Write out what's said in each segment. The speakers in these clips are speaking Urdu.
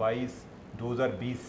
22, 2020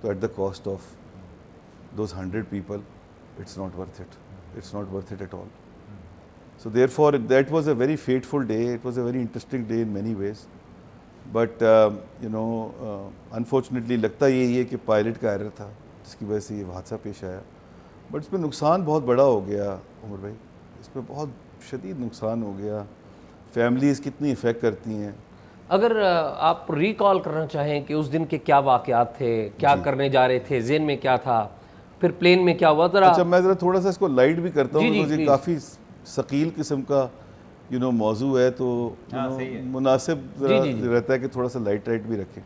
تو at the cost of those 100 people it's not worth it, it's not worth it at all. So therefore that was a very fateful day, it was a very interesting day in many ways, but unfortunately لگتا یہی ہے کہ پائلٹ کا ایرر تھا جس کی وجہ سے یہ حادثہ پیش آیا, بٹ اس پہ نقصان بہت بڑا ہو گیا عمر بھائی, اس پہ بہت شدید نقصان ہو گیا. فیملیز کتنی افیکٹ کرتی ہیں. اگر آپ ریکال کرنا چاہیں کہ اس دن کے کیا واقعات تھے, کیا کرنے جا رہے تھے, ذہن میں کیا تھا, پھر پلین میں کیا ہوا, ذرا. اچھا میں ذرا تھوڑا سا اس کو لائٹ بھی کرتا ہوں, مجھے کافی ثقیل قسم کا موضوع ہے تو مناسب رہتا ہے کہ تھوڑا سا لائٹ بھی رکھیں.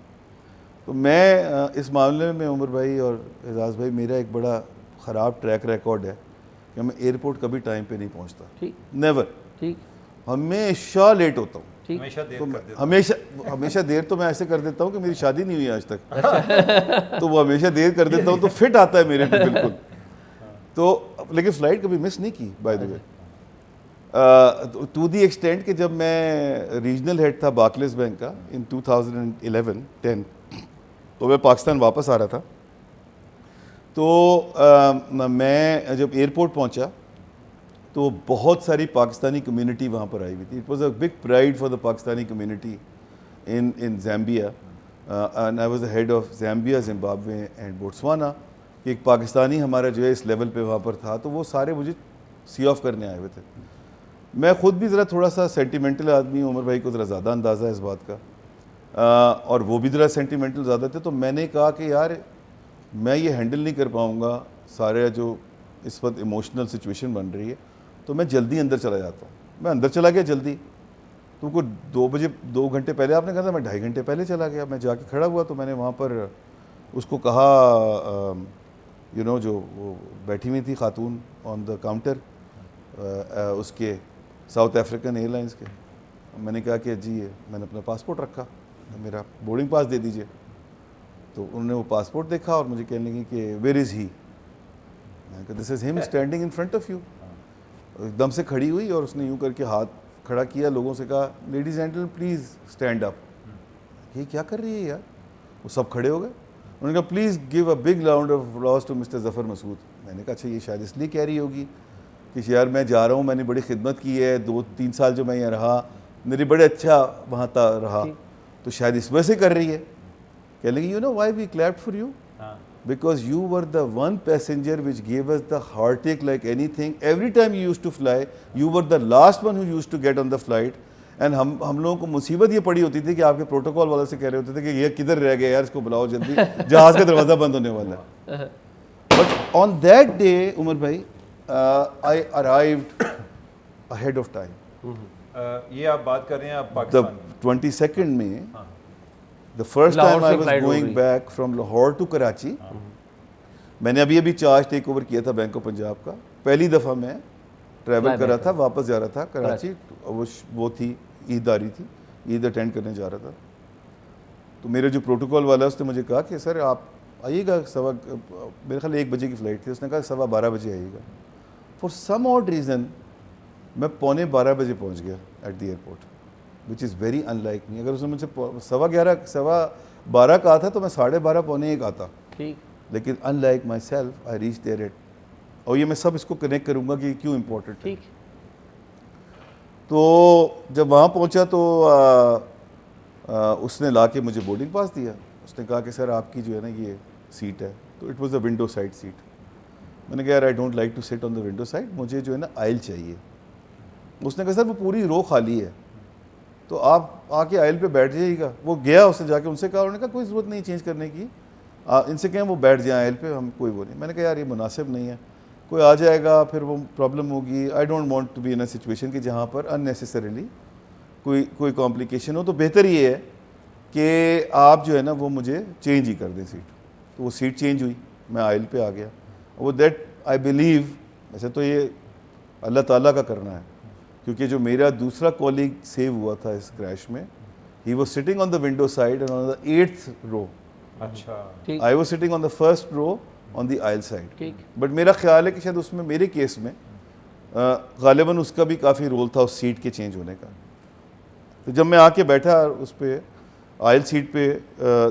تو میں اس معاملے میں عمر بھائی اور اعزاز بھائی, میرا ایک بڑا خراب ٹریک ریکارڈ ہے کہ میں ایئرپورٹ کبھی ٹائم پہ نہیں پہنچتا, نیور, ہمیشہ لیٹ ہوتا ہوں. ہمیشہ دیر تو میں ایسے کر دیتا ہوں کہ میری شادی نہیں ہوئی آج تک, تو وہ ہمیشہ دیر کر دیتا ہوں تو فٹ آتا ہے میرے پہ بالکل. تو لیکن فلائٹ کبھی مس نہیں کی by the way, to the extent کہ جب میں ریجنل ہیڈ تھا بارکلیز بینک کا ان 2011-10, تو میں پاکستان واپس آ رہا تھا. تو میں جب ایئرپورٹ پہنچا تو بہت ساری پاکستانی کمیونٹی وہاں پر آئی ہوئی تھی. It was a big pride for the Pakistani community in Zambia, and I was the head of Zambia, Zimbabwe and Botswana. ایک پاکستانی ہمارا جو ہے اس لیول پہ وہاں پر تھا, تو وہ سارے مجھے سی آف کرنے آئے ہوئے تھے. میں خود بھی ذرا تھوڑا سا سینٹیمنٹل آدمی ہوں, عمر بھائی کو ذرا زیادہ اندازہ ہے اس بات کا, اور وہ بھی ذرا سینٹیمنٹل زیادہ تھے. تو میں نے کہا کہ یار میں یہ ہینڈل نہیں کر پاؤں گا سارے جو اس وقت ایموشنل سچویشن بن رہی ہے, تو میں جلدی اندر چلا جاتا ہوں. میں اندر چلا گیا جلدی, تو کو 2 بجے 2 گھنٹے پہلے آپ نے کہا تھا, میں 2.5 گھنٹے پہلے چلا گیا. میں جا کے کھڑا ہوا تو میں نے وہاں پر اس کو کہا, جو وہ بیٹھی ہوئی تھی خاتون آن دا کاؤنٹر اس کے ساؤتھ افریقن ایئر لائنس کے, میں نے کہا کہ جی میں نے اپنا پاسپورٹ رکھا, میرا بورڈنگ پاس دے دیجئے. تو انہوں نے وہ پاسپورٹ دیکھا اور مجھے کہنے لگی کہ ویئر از ہی. میں نے کہا دس از ہم standing in front of you. ایک دم سے کھڑی ہوئی اور اس نے یوں کر کے ہاتھ کھڑا کیا, لوگوں سے کہا ladies and gentlemen please stand up. یہ کیا کر رہی ہے یار, وہ سب کھڑے ہو گئے. انہوں نے کہا please give a big round of applause to mister Zafar Masood. میں نے کہا اچھا یہ شاید اس لیے کہہ رہی ہوگی کہ یار میں جا رہا ہوں, میں نے بڑی خدمت کی ہے, 2-3 سال جو میں یہاں رہا میری بڑے اچھا وہاں رہا, تو شاید اس وجہ سے کر رہی ہے. کہہ لیں گے you know why we clapped for you, because you were the one passenger which gave us the heartache like anything every time you used to fly. You were the last one who used to get on the flight. And ہم لوگوں کو مصیبت یہ پڑی ہوتی تھی کہ آپ کے پروٹوکول والے سے کہہ رہے ہوتے تھے کہ یہ کدھر رہ گیا یار, اس کو بلاؤ جلدی, جہاز کا دروازہ بند ہونے والا ہے. بٹ آن دیٹ ڈے عمر بھائی I arrived ahead of time. یہ آپ بات کر رہے ہیں آپ پاکستان The 22nd میں, the first time I was going back from Lahore to Karachi, میں نے ابھی چارج ٹیک اوور کیا تھا بینک آف پنجاب کا. پہلی دفعہ میں ٹریول کر رہا تھا, واپس جا رہا تھا کراچی. وہ تھی عید آ رہی تھی, عید اٹینڈ کرنے جا رہا تھا. تو میرے جو پروٹوکول والا اس نے مجھے کہا کہ سر آپ آئیے گا میرے خیال 1 بجے کی فلائٹ تھی, اس نے کہا 12:15 بجے آئیے گا. فار سم آڈ ریزن میں 11:15 بجے پہنچ گیا at the airport, which is very unlike me. اگر اس نے مجھ سے 11:15 کہا تھا تو میں 12:30 11:45 آتا. لیکن unlike myself I reach there at, اور یہ میں سب اس کو کنیکٹ کروں گا کہ کیوں امپورٹنٹ ہے. تو جب وہاں پہنچا تو اس نے لا کے مجھے بورڈنگ پاس دیا. اس نے کہا کہ سر آپ کی جو ہے نا یہ سیٹ ہے. تو it was a window side seat. میں نے کہا یار I don't like to sit on the window side, مجھے جو ہے نا آئل چاہیے. اس نے کہا سر وہ پوری رو خالی ہے, تو آپ آ کے آئل پہ بیٹھ جائیے گا. وہ گیا, اس نے جا کے ان سے کہا, انہوں نے کہا کوئی ضرورت نہیں چینج کرنے کی, ان سے کہیں وہ بیٹھ جائیں آئل پہ, ہم کوئی وہ نہیں. میں نے کہا یار یہ مناسب نہیں ہے, کوئی آ جائے گا پھر وہ پرابلم ہوگی. I don't want to be in a situation کہ جہاں پر ان نیسیسریلی کوئی کمپلیکیشن ہو. تو بہتر یہ ہے کہ آپ جو ہے نا وہ مجھے چینج ہی کر دیں سیٹ. تو وہ سیٹ چینج ہوئی, میں آئل پہ آ گیا. وہ دیٹ آئی بلیو, ویسے تو یہ اللہ تعالیٰ کا کرنا ہے, کیونکہ جو میرا دوسرا کولیگ سیو ہوا تھا اس کریش میں, he was sitting on the window side and on the 8th رو. اچھا, I was sitting on the 1st row on the oil side. But میرا خیال ہے کہ شاید اس میں میرے کیس میں غالباً اس کا بھی کافی رول تھا اس سیٹ کے چینج ہونے کا. تو جب میں آ کے بیٹھا اس پہ, آئل سیٹ پہ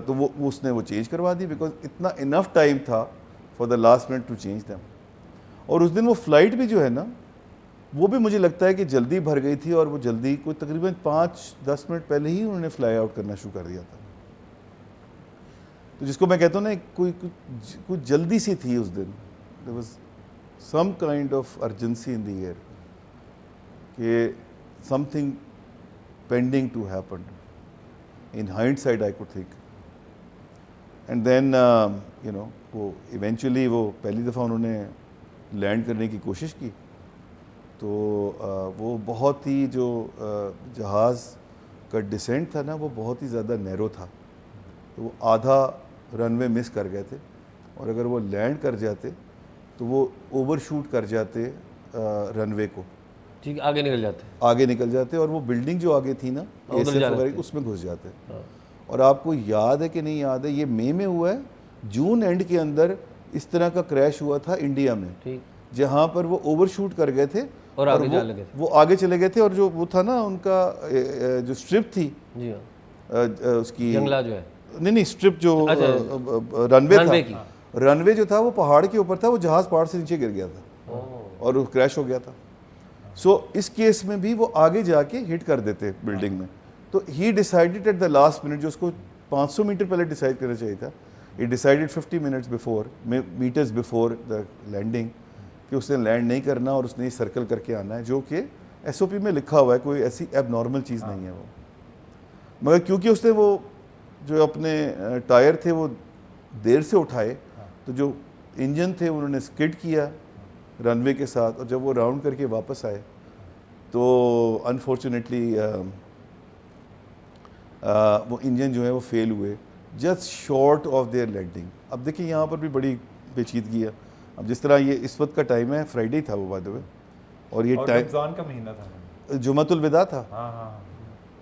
تو وہ اس نے وہ چینج کروا دی بیکاز اتنا انف ٹائم تھا for the last minute to change them. اور اس دن وہ فلائٹ بھی جو ہے نا وہ بھی مجھے لگتا ہے کہ جلدی بھر گئی تھی اور وہ جلدی کوئی تقریباً 5-10 منٹ پہلے ہی انہوں نے فلائی آؤٹ کرنا شروع کر دیا تھا. تو جس کو میں کہتا ہوں نا کوئی جلدی سی تھی اس دن. there was some kind of urgency in the air کہ something pending to happen. In hindsight I could think. And then وہ ایونچولی وہ پہلی دفعہ انہوں نے لینڈ کرنے کی کوشش کی تو وہ بہت ہی جو جہاز کا ڈسینٹ تھا نا وہ بہت ہی زیادہ نیرو تھا. تو وہ آدھا رن وے مس کر گئے تھے اور اگر وہ لینڈ کر جاتے تو وہ اوور شوٹ کر جاتے رن وے کو. ٹھیک آگے نکل جاتے اور وہ بلڈنگ جو آگے تھی نا اس میں گھس جاتے. اور آپ کو یاد ہے کہ نہیں یاد ہے, یہ مئی میں ہوا ہے, جون اینڈ کے اندر اس طرح کا کریش ہوا تھا انڈیا میں جہاں پر وہ اوور شوٹ کر گئے تھے اور وہ آگے چلے گئے تھے. اور جو وہ تھا نا ان کا جو اسٹرپ تھی اس کی جنگلہ جو ہے نہیں اسٹرپ جو رن وے جو تھا وہ پہاڑ کے اوپر تھا, وہ جہاز پہاڑ سے نیچے گر گیا تھا اور وہ کریش ہو گیا تھا. سو اس کیس میں بھی وہ آگے جا کے ہٹ کر دیتے بلڈنگ میں. تو he decided at the last minute, جو اس کو 500 میٹر پہلے ڈیسائیڈ کرنا چاہیے تھا, he decided 50 metres before the landing کہ اس نے لینڈ نہیں کرنا اور اس نے سرکل کر کے آنا ہے, جو کہ ایس او پی میں لکھا ہوا ہے, کوئی ایسی ایب نارمل چیز نہیں ہے وہ. مگر کیونکہ اس نے وہ جو اپنے ٹائر تھے وہ دیر سے اٹھائے تو جو انجن تھے انہوں نے سکڈ کیا رن وے کے ساتھ, اور جب وہ راؤنڈ کر کے واپس آئے تو انفارچونیٹلی وہ انجن جو ہے وہ فیل ہوئے just short of their landing. اب دیکھیں یہاں پر بھی بڑی پیچیدگی ہے. اب جس طرح یہ اس وقت کا ٹائم ہے, فرائیڈے تھا وہ بائی دی وے, اور یہ ٹائم رمضان کا مہینہ تھا, جمعۃ الوداع تھا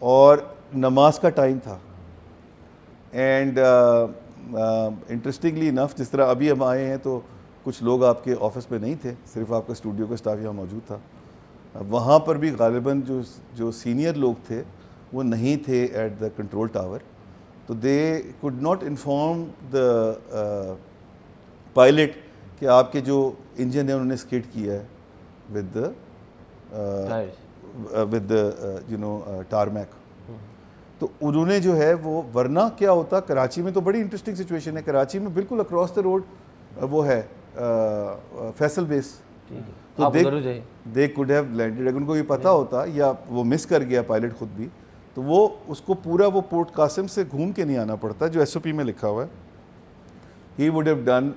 اور نماز کا ٹائم تھا. اینڈ انٹرسٹنگلی انف جس طرح ابھی ہم آئے ہیں تو کچھ لوگ آپ کے آفس میں نہیں تھے, صرف آپ کا اسٹوڈیو کا اسٹاف یہاں موجود تھا. وہاں پر بھی غالباً جو سینئر لوگ تھے وہ نہیں تھے ایٹ دا کنٹرول ٹاور, تو they could not inform the pilot کہ آپ کے جو انجن ہے انہوں نے اسکڈ کیا ہے ود ٹارمیک. تو انہوں نے جو ہے وہ, ورنہ کیا ہوتا کراچی میں تو بڑی انٹرسٹنگ سچویشن ہے, کراچی میں بالکل اکراس دا روڈ وہ ہے فیصل بیس, تو دے کوڈ ہیو لینڈڈ. اگر ان کو یہ پتہ ہوتا یا وہ مس کر گیا پائلٹ خود بھی, تو وہ اس کو پورا وہ پورٹ قاسم سے گھوم کے نہیں آنا پڑتا جو ایس او پی میں لکھا ہوا ہے. He would have done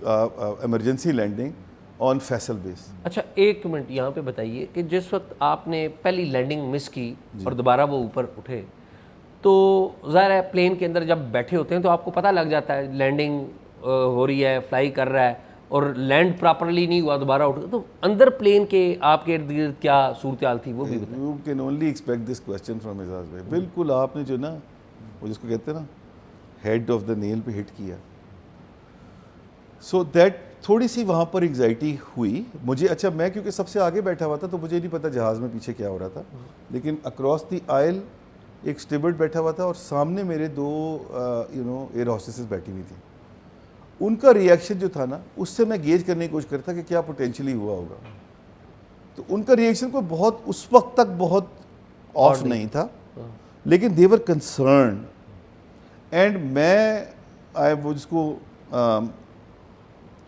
emergency landing on Faisal base. اچھا ایک منٹ یہاں پہ بتائیے کہ جس وقت آپ نے پہلی لینڈنگ مس کی اور دوبارہ وہ اوپر اٹھے تو ظاہر ہے پلین کے اندر جب بیٹھے ہوتے ہیں تو آپ کو پتہ لگ جاتا ہے لینڈنگ ہو رہی ہے, فلائی کر رہا ہے, اور لینڈ پراپرلی نہیں ہوا دوبارہ اٹھ, تو اندر پلین کے آپ کے ارد گرد کیا صورتحال تھی وہ بھی بتائیں. You can only expect this question from Ijaz بھائی. بالکل آپ نے جو نا وہ جس کو کہتے ہیں نا ہیڈ آف دا نیل پہ ہٹ کیا. سو دیٹ تھوڑی سی وہاں پر انگزائٹی ہوئی مجھے. اچھا میں کیونکہ سب سے آگے بیٹھا ہوا تھا تو مجھے نہیں پتا جہاز میں پیچھے کیا ہو رہا تھا, لیکن اکراس دی آئل ایک اسٹیورڈ بیٹھا ہوا تھا اور سامنے میرے دو ایئر ہوسٹسز بیٹھی ہوئی تھیں. ان کا ریئیکشن جو تھا نا اس سے میں گیج کرنے کی کوشش کرتا کہ کیا پوٹینشلی ہوا ہوگا. تو ان کا ریئیکشن کو بہت اس وقت تک بہت آف نہیں تھا, لیکن دے ور کنسرنڈ. اینڈ میں وہ جس کو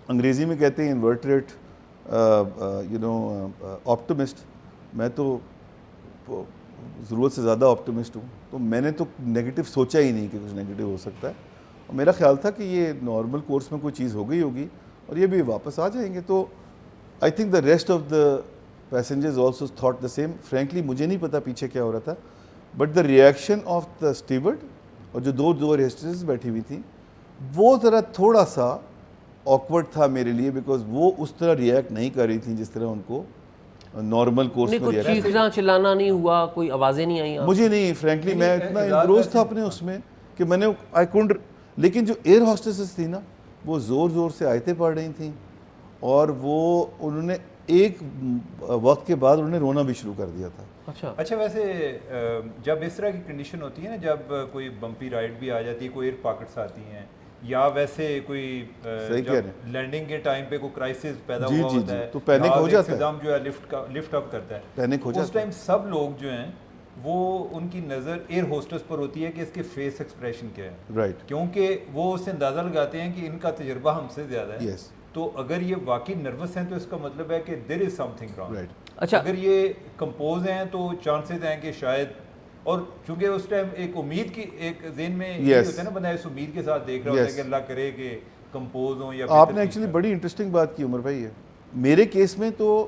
انگریزی میں کہتے ہیں انورٹریٹ آپٹمسٹ, میں تو ضرورت سے زیادہ آپٹمسٹ ہوں, تو میں نے تو نیگیٹو سوچا ہی نہیں کہ کچھ نیگیٹو ہو سکتا ہے. اور میرا خیال تھا کہ یہ نارمل کورس میں کوئی چیز ہو گئی ہوگی اور یہ بھی واپس آ جائیں گے. تو I think the rest of the passengers also thought the same. Frankly مجھے نہیں پتا پیچھے کیا ہو رہا تھا, but the reaction of the Steward اور جو دو ہوسٹسز بیٹھی ہوئی تھیں وہ ذرا تھوڑا سا آکورڈ تھا میرے لیے, بیکاز وہ اس طرح ریئیکٹ نہیں کر رہی تھیں جس طرح ان کو نارمل کورس میں کوئی چیخنا چلانا نہیں ہوا, کوئی آوازیں نہیں آئیں مجھے نہیں. فرینکلی میں اتنا انگروز تھا اپنے اس میں کہ میں نے آئی کونٹ. لیکن جو ایئر ہوسٹسز تھیں نا وہ زور زور سے آیتیں پڑھ رہی تھیں اور وہ انہوں نے ایک وقت کے بعد انہوں نے رونا بھی شروع کر دیا تھا. اچھا ویسے جب اس طرح کی کنڈیشن ہوتی ہے نا, جب کوئی بمپی رائڈ بھی آ جاتی ہے, کوئی ایئر پاکٹس آتی ہیں, یا ویسے کوئی لینڈنگ کے ٹائم پہ کوئی کرائسس پیدا ہوا ہوتا ہے, تو پینک ہو جاتا ہے, اقتدام جو ہے لفٹ اپ کرتا ہے, اس ٹائم سب لوگ جو ہیں وہ ان کی نظر ایئر ہوسٹس پر ہوتی ہے کہ اس کے فیس ایکسپریشن کیا ہے, رائٹ, کیونکہ وہ اس سے اندازہ لگاتے ہیں کہ ان کا تجربہ ہم سے زیادہ ہے. تو اگر یہ واقعی نروس ہیں تو اس کا مطلب ہے کہ دیر از سم تھنگ رانگ. اچھا, اگر یہ کمپوز ہیں تو چانسز ہیں کہ شاید, اور چونکہ اس ٹائم ایک امید کی ایک ذہن میں یہ ہوتا ہے نا, بندہ اس امید کے ساتھ دیکھ رہا ہوتا ہے کہ اللہ کرے کہ کمپوز ہوں. یا آپ نے ایکچولی بڑی انٹرسٹنگ بات کی عمر بھائی, ہے میرے کیس میں تو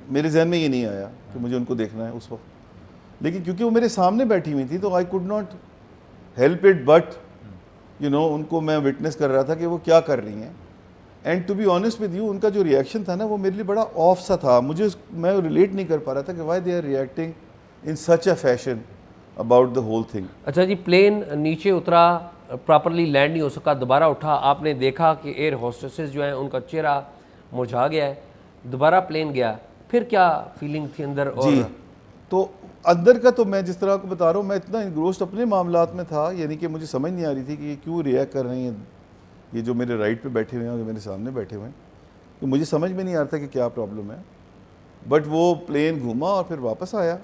میرے ذہن میں یہ نہیں آیا کہ مجھے ان کو دیکھنا ہے اس وقت, لیکن کیونکہ وہ میرے سامنے بیٹھی ہوئی تھی تو I could not help it, but you know ان کو میں وٹنس کر رہا تھا کہ وہ کیا کر رہی ہیں. And to be honest with you, ان کا جو ریئیکشن تھا نا وہ میرے لیے بڑا آف سا تھا, میں ریلیٹ نہیں کر پا رہا تھا کہ why they are reacting in such a fashion about the whole thing. اچھا جی, پلین نیچے اترا, پراپرلی لینڈ نہیں ہو سکا, دوبارہ اٹھا, آپ نے دیکھا کہ ایئر ہوسٹسز جو ہیں ان کا چہرہ مرجھا گیا ہے, دوبارہ پلین گیا, پھر کیا فیلنگ تھی اندر؟ جی, تو اندر کا تو میں جس طرح کو بتا رہا ہوں, میں اتنا انگروسڈ اپنے معاملات میں تھا, یعنی کہ مجھے سمجھ نہیں آ رہی تھی کہ یہ کیوں ریئیکٹ کر رہی ہیں یہ جو میرے رائٹ پہ بیٹھے ہوئے ہیں اور جو میرے سامنے بیٹھے ہوئے ہیں, تو مجھے سمجھ میں نہیں آ رہا کہ کیا پرابلم ہے. بٹ وہ پلین گھوما اور پھر واپس آیا,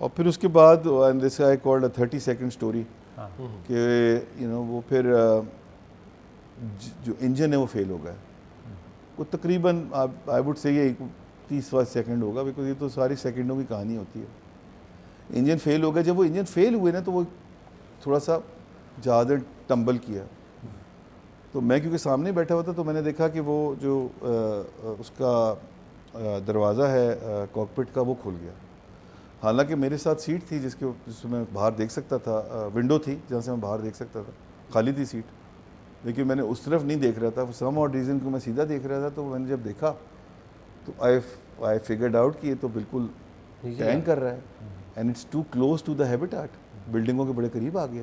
اور پھر اس کے بعد this I called a 30 second story کہ یو نو وہ پھر جو انجن ہے وہ فیل ہو گیا, وہ تقریباً آئی وڈ سے یہ 30 سیکنڈ ہوگا, بیکاز یہ تو ساری سیکنڈوں کی کہانی ہوتی ہے. انجن فیل ہو گیا, جب وہ انجن فیل ہوئے نا تو وہ تھوڑا سا زیادہ ٹمبل کیا, تو میں کیونکہ سامنے بیٹھا ہوا تھا تو میں نے دیکھا کہ وہ جو اس کا دروازہ ہے کاکپٹ کا وہ کھل گیا. حالانکہ میرے ساتھ سیٹ تھی جس سے میں باہر دیکھ سکتا تھا, ونڈو تھی جہاں سے میں باہر دیکھ سکتا تھا, خالی تھی سیٹ, لیکن میں نے اس طرف نہیں دیکھ رہا تھا, سم اور ریزن کو میں سیدھا دیکھ رہا تھا. تو میں نے جب دیکھا تو آئی فگرڈ آؤٹ کہ یہ تو بالکل ٹینک کر رہا ہے, and it's too close to the habitat, بلڈنگوں کے بڑے قریب آ گیا.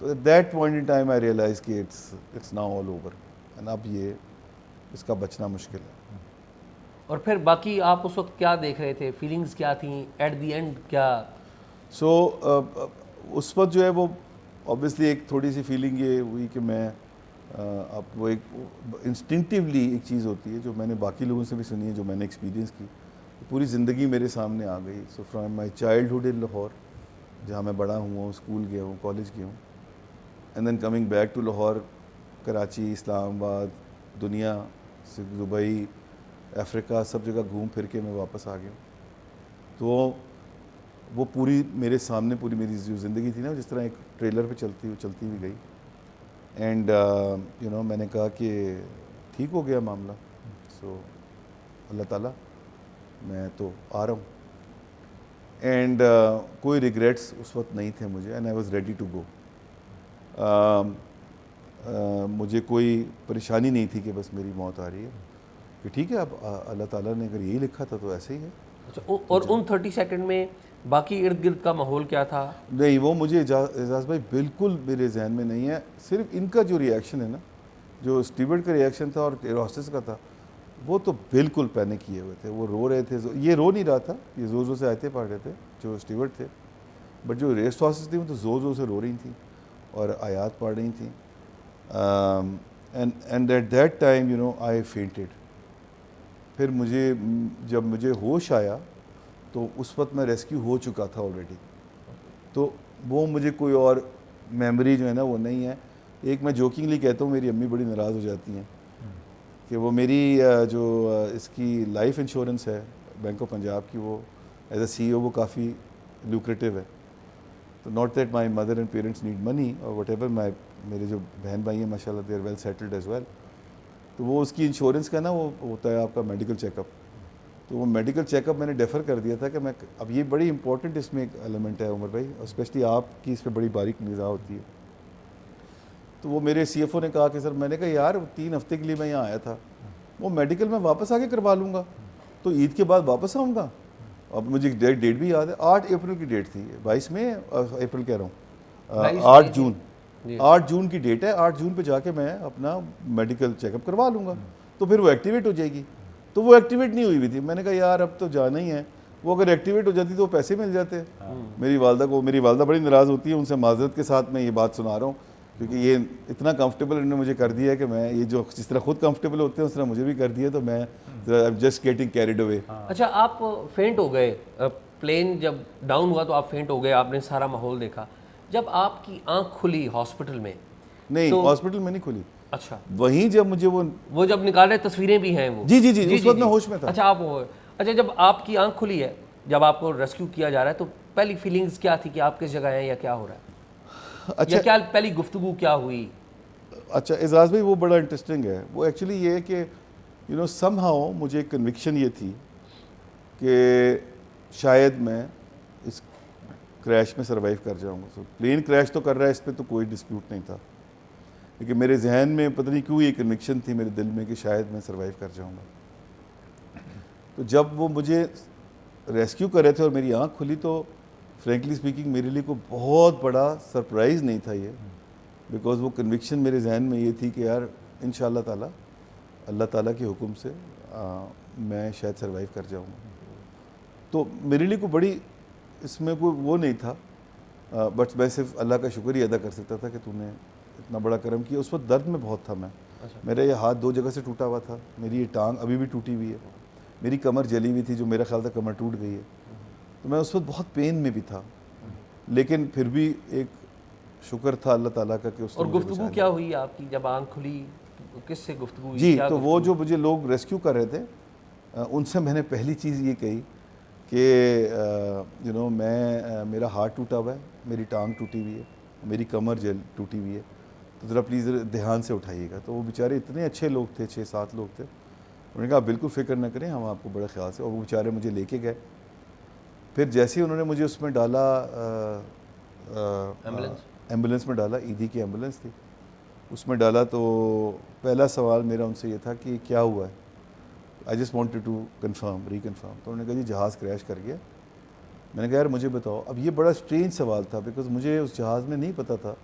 تو at that point in time I realise کہ it's now all over, and اب یہ اس کا بچنا مشکل ہے. اور پھر باقی آپ اس وقت کیا دیکھ رہے تھے, فیلنگز کیا تھیں ایٹ دی اینڈ کیا؟ سو اس وقت جو ہے وہ اوبویسلی ایک تھوڑی سی فیلنگ یہ ہوئی کہ میں اب وہ ایک انسٹنکٹیولی ایک چیز ہوتی ہے جو میں نے باقی لوگوں سے بھی سنی ہے, جو میں نے ایکسپیرینس کی, پوری زندگی میرے سامنے آ گئی. سو فرام مائی چائلڈہڈ ان لاہور, جہاں میں بڑا ہوا ہوں, اسکول گیا ہوں, کالج گیا ہوں, and then coming back to Lahore, Karachi, Islamabad, دنیا, دبئی, افریقہ, سب جگہ گھوم پھر کے میں واپس آ گیا. تو وہ پوری میرے سامنے پوری میری جو زندگی تھی نا, جس طرح ایک ٹریلر پہ چلتی ہوئی گئی. اینڈ یو نو میں نے کہا کہ ٹھیک ہو گیا معاملہ, سو اللہ تعالیٰ میں تو آ رہا ہوں. اینڈ کوئی ریگریٹس اس وقت نہیں تھے مجھے, and I was ready to go. مجھے کوئی پریشانی نہیں تھی کہ بس میری موت آ رہی ہے, کہ ٹھیک ہے اب اللہ تعالیٰ نے اگر یہی لکھا تھا تو ایسے ہی ہے. اچھا, اور ان 30 سیکنڈ میں باقی ارد گرد کا ماحول کیا تھا؟ نہیں, وہ مجھے اعجاز بھائی بالکل میرے ذہن میں نہیں ہے. صرف ان کا جو ریئیکشن ہے نا, جو اسٹیورڈ کا ریئیکشن تھا اور ایئر ہوسٹس کا تھا, وہ تو بالکل پینک کیے ہوئے تھے. وہ رو رہے تھے, یہ رو نہیں رہا تھا, یہ زور زور سے آیتیں پڑھ رہے تھے جو اسٹیورڈ تھے, بٹ جو ایئر ہوسٹس تھیں وہ تو زور زور سے رو رہی تھیں اور آیات پڑھ رہی تھیں. And at that time you know I fainted. پھر جب مجھے ہوش آیا تو اس وقت میں ریسکیو ہو چکا تھا آلریڈی, تو وہ مجھے کوئی اور میموری جو ہے نا وہ نہیں ہے. ایک میں جوکنگلی کہتا ہوں, میری امی بڑی ناراض ہو جاتی ہیں کہ وہ میری جو اس کی لائف انشورنس ہے بینک آف پنجاب کی, وہ ایز اے سی او وہ کافی لوکریٹو ہے. تو not that my mother and parents need money اور وٹ ایور, میرے جو بہن بھائی ہیں ماشاء اللہ they are well settled as well. تو وہ اس کی انشورنس کا نا وہ ہوتا ہے آپ کا میڈیکل چیک اپ. تو وہ میڈیکل چیک اپ میں نے ڈیفر کر دیا تھا کہ میں اب یہ بڑی امپورٹنٹ اس میں ایک ایلیمنٹ ہے عمر بھائی, اسپیشلی آپ کی اس پہ بڑی باریک نگاہ ہوتی ہے. تو وہ میرے سی ایف او نے کہا کہ سر, میں نے کہا یار 3 ہفتے کے لیے میں یہاں آیا تھا, وہ میڈیکل میں واپس آ کے کروا لوں گا, تو عید کے بعد واپس آؤں گا. اب مجھے ڈیٹ بھی یاد ہے, 8 اپریل کی ڈیٹ تھی, 22 میں اپریل کہہ رہا ہوں, 8 جون 8 جون کی ڈیٹ ہے. 8 جون پہ جا کے میں اپنا میڈیکل چیک اپ کروا لوں گا, تو پھر وہ ایکٹیویٹ ہو جائے گی. تو وہ ایکٹیویٹ نہیں ہوئی ہوئی تھی. میں نے کہا یار اب تو جانا ہی ہے, وہ اگر ایکٹیویٹ ہو جاتی تو وہ پیسے مل جاتے ہیں. میری والدہ بڑی ناراض ہوتی ہے, ان سے معذرت کے ساتھ میں یہ بات سنا رہا ہوں, کیونکہ یہ اتنا کمفرٹیبل انہوں نے مجھے کر دیا ہے کہ میں یہ جو جس طرح خود کمفرٹیبل ہوتے ہیں اس طرح مجھے بھی کر دیا, تو میں جسٹ گیٹنگ کیریڈ اوے. اچھا آپ فینٹ ہو گئے, پلین جب ڈاؤن ہوا تو آپ فینٹ ہو گئے, آپ نے سارا ماحول دیکھا, جب آپ کی آنکھ کھلی ہاسپٹل میں؟ نہیں, ہاسپٹل میں نہیں کھلی. اچھا وہیں جب مجھے وہ جب نکال رہے تصویریں بھی ہیں وہ؟ جی اس وقت میں ہوش میں تھا. اچھا آپ اچھا جب آپ کی آنکھ کھلی ہے, جب آپ کو ریسکیو کیا جا رہا ہے, تو پہلی فیلنگز کیا تھی کہ آپ کس جگہ ہیں یا کیا ہو رہا ہے؟ اچھا یا کیا پہلی گفتگو کیا ہوئی؟ اچھا اعزاز بھائی, وہ بڑا انٹرسٹنگ ہے. وہ ایکچولی یہ ہے کہ سم ہاؤ مجھے ایک کنوکشن یہ تھی کہ شاید میں اس کریش میں سروائیو کر جاؤں گا. پلین کریش تو کر رہا ہے, اس پہ تو کوئی ڈسپیوٹ نہیں تھا, لیکن میرے ذہن میں پتہ نہیں کیوں یہ کنوکشن تھی میرے دل میں کہ شاید میں سروائیو کر جاؤں گا. تو جب وہ مجھے ریسکیو کر رہے تھے اور میری آنکھ کھلی, تو فرینکلی اسپیکنگ میرے لیے کوئی بہت بڑا سرپرائز نہیں تھا یہ, بیکاز وہ کنوکشن میرے ذہن میں یہ تھی کہ یار انشاءاللہ تعالی اللہ تعالیٰ کے حکم سے میں شاید سروائیو کر جاؤں گا. تو میرے لیے کوئی بڑی اس میں کوئی وہ نہیں تھا, بٹ میں صرف اللہ کا شکر ہی ادا کر سکتا تھا کہ تو نے اتنا بڑا کرم کیا. اس وقت درد میں بہت تھا میں, میرا یہ ہاتھ 2 جگہ سے ٹوٹا ہوا تھا, میری یہ ٹانگ ابھی بھی ٹوٹی ہوئی ہے, میری کمر جلی ہوئی تھی جو میرا خیال تھا کمر ٹوٹ گئی ہے. تو میں اس وقت بہت پین میں بھی تھا, لیکن پھر بھی ایک شکر تھا اللہ تعالیٰ کا کہ اس نے اور گفتگو کیا ہوئی آپ کی جب آنکھ کھلی؟ کس سے گفتگو ہوئی؟ جی تو وہ جو مجھے لوگ ریسکیو کر رہے تھے ان سے میں نے پہلی چیز یہ کہی کہ میرا ہاتھ ٹوٹا ہوا ہے, میری ٹانگ ٹوٹی ہوئی ہے, میری کمر ٹوٹی ہوئی ہے, تو ذرا پلیز دھیان سے اٹھائیے گا. تو وہ بیچارے اتنے اچھے لوگ تھے, 6-7 لوگ تھے, انہوں نے کہا بالکل فکر نہ کریں, ہم آپ کو بڑے خیال سے. اور وہ بیچارے مجھے لے کے گئے. پھر جیسے ہی انہوں نے مجھے اس میں ڈالا, ایمبولینس میں ڈالا, ایدھی کی ایمبولینس تھی, اس میں ڈالا, تو پہلا سوال میرا ان سے یہ تھا کہ کیا ہوا ہے. I just wanted to reconfirm. تو انہوں نے کہا جی جہاز کریش کر گیا. میں نے کہا یار مجھے بتاؤ. اب یہ بڑا اسٹرینج سوال تھا, بیکاز مجھے اس جہاز میں نہیں پتہ تھا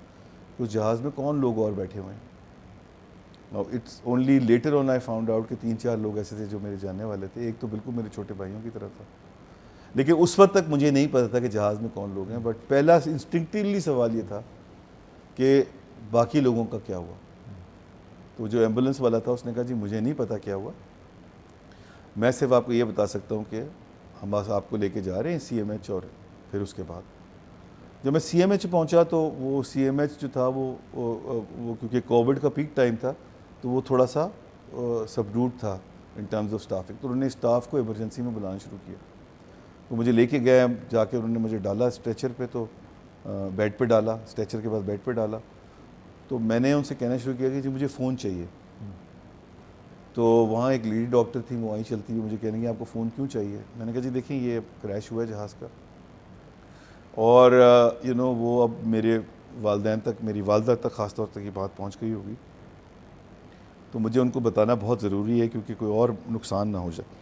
کہ اس جہاز میں کون لوگ اور بیٹھے ہوئے ہیں. It's only later on I found out کہ 3-4 لوگ ایسے تھے جو میرے جاننے والے تھے. ایک تو بالکل میرے چھوٹے بھائیوں کی طرح تھا, لیکن اس وقت تک مجھے نہیں پتہ تھا کہ جہاز میں کون لوگ ہیں. بٹ پہلا انسٹنکٹیولی سوال یہ تھا کہ باقی لوگوں کا کیا ہوا. تو جو ایمبولینس والا تھا اس نے کہا جی مجھے نہیں پتہ کیا ہوا, میں صرف آپ کو یہ بتا سکتا ہوں کہ ہم آپ کو لے کے جا رہے ہیں CMH. اور پھر اس کے بعد جب میں CMH پہنچا تو وہ CMH جو تھا وہ کیونکہ کووڈ کا پیک ٹائم تھا, تو وہ تھوڑا سا سبڈوڈ تھا ان ٹرمز آف اسٹافنگ. تو انہوں نے اسٹاف کو ایمرجنسی میں بلانا شروع کیا. تو مجھے لے کے گئے, جا کے انہوں نے مجھے ڈالا اسٹریچر پہ, تو بیڈ پہ ڈالا, اسٹریچر کے بعد بیڈ پہ ڈالا. تو میں نے ان سے کہنا شروع کیا کہ جی مجھے فون چاہیے. تو وہاں ایک لیڈی ڈاکٹر تھی, وہ وہیں چلتی ہوئی مجھے کہنے گی آپ کو فون کیوں چاہیے. میں نے کہا جی دیکھیں یہ کریش ہوا ہے جہاز کا, اور وہ اب میرے والدین تک, میری والدہ تک خاص طور تک یہ بات پہنچ گئی ہوگی, تو مجھے ان کو بتانا بہت ضروری ہے کیونکہ کوئی اور نقصان نہ ہو جائے.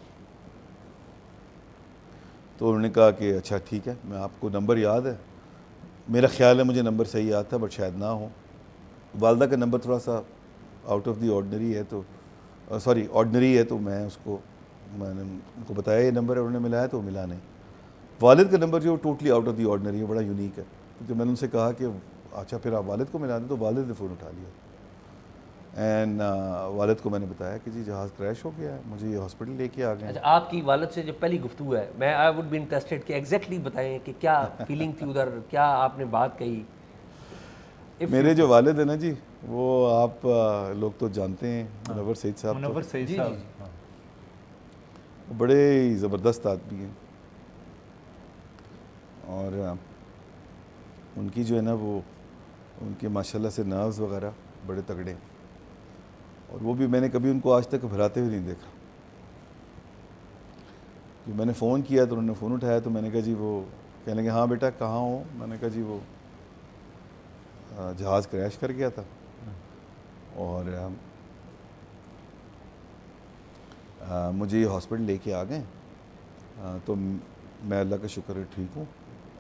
تو انہوں نے کہا کہ اچھا ٹھیک ہے, میں آپ کو نمبر یاد ہے. میرا خیال ہے مجھے نمبر صحیح یاد تھا, بٹ شاید نہ ہو. والدہ کا نمبر تھوڑا سا آؤٹ آف دی آرڈنری ہے, تو آرڈنری ہے, تو میں نے ان کو بتایا یہ نمبر ہے, انہوں نے ملایا تو وہ ملا نہیں. والد کا نمبر جو totally out of the ordinary ہے, بڑا یونیک ہے. تو میں نے ان سے کہا کہ اچھا پھر آپ والد کو ملا دیں, تو والد نے فون اٹھا لیا. اینڈ والد کو میں نے بتایا کہ جی جہاز کریش ہو گیا ہے, مجھے یہ ہاسپٹل لے کے آ گئے. اچھا آپ کی والد سے جو پہلی گفتگو ہے, میں آئی وڈ بی انٹرسٹڈ کہ ایگزیکٹلی بتائیں کہ کیا فیلنگ تھی ادھر, کیا آپ نے بات کہی. میرے جو والد ہیں نا جی, وہ آپ لوگ تو جانتے ہیں, منور سعید صاحب. منور سعید صاحب وہ بڑے ہی زبردست آدمی ہیں, اور ان کی جو ہے نا وہ ان کے ماشاءاللہ سے نروز وغیرہ بڑے تگڑے ہیں, اور وہ بھی میں نے کبھی ان کو آج تک گھبراتے ہوئے نہیں دیکھا. جو میں نے فون کیا تو انہوں نے فون اٹھایا, تو میں نے کہا جی وہ کہنے لگے ہاں بیٹا کہاں ہو. میں نے کہا جی وہ جہاز کریش کر گیا تھا, اور مجھے یہ ہاسپٹل لے کے آ گئے, تو میں اللہ کا شکر ہے ٹھیک ہوں.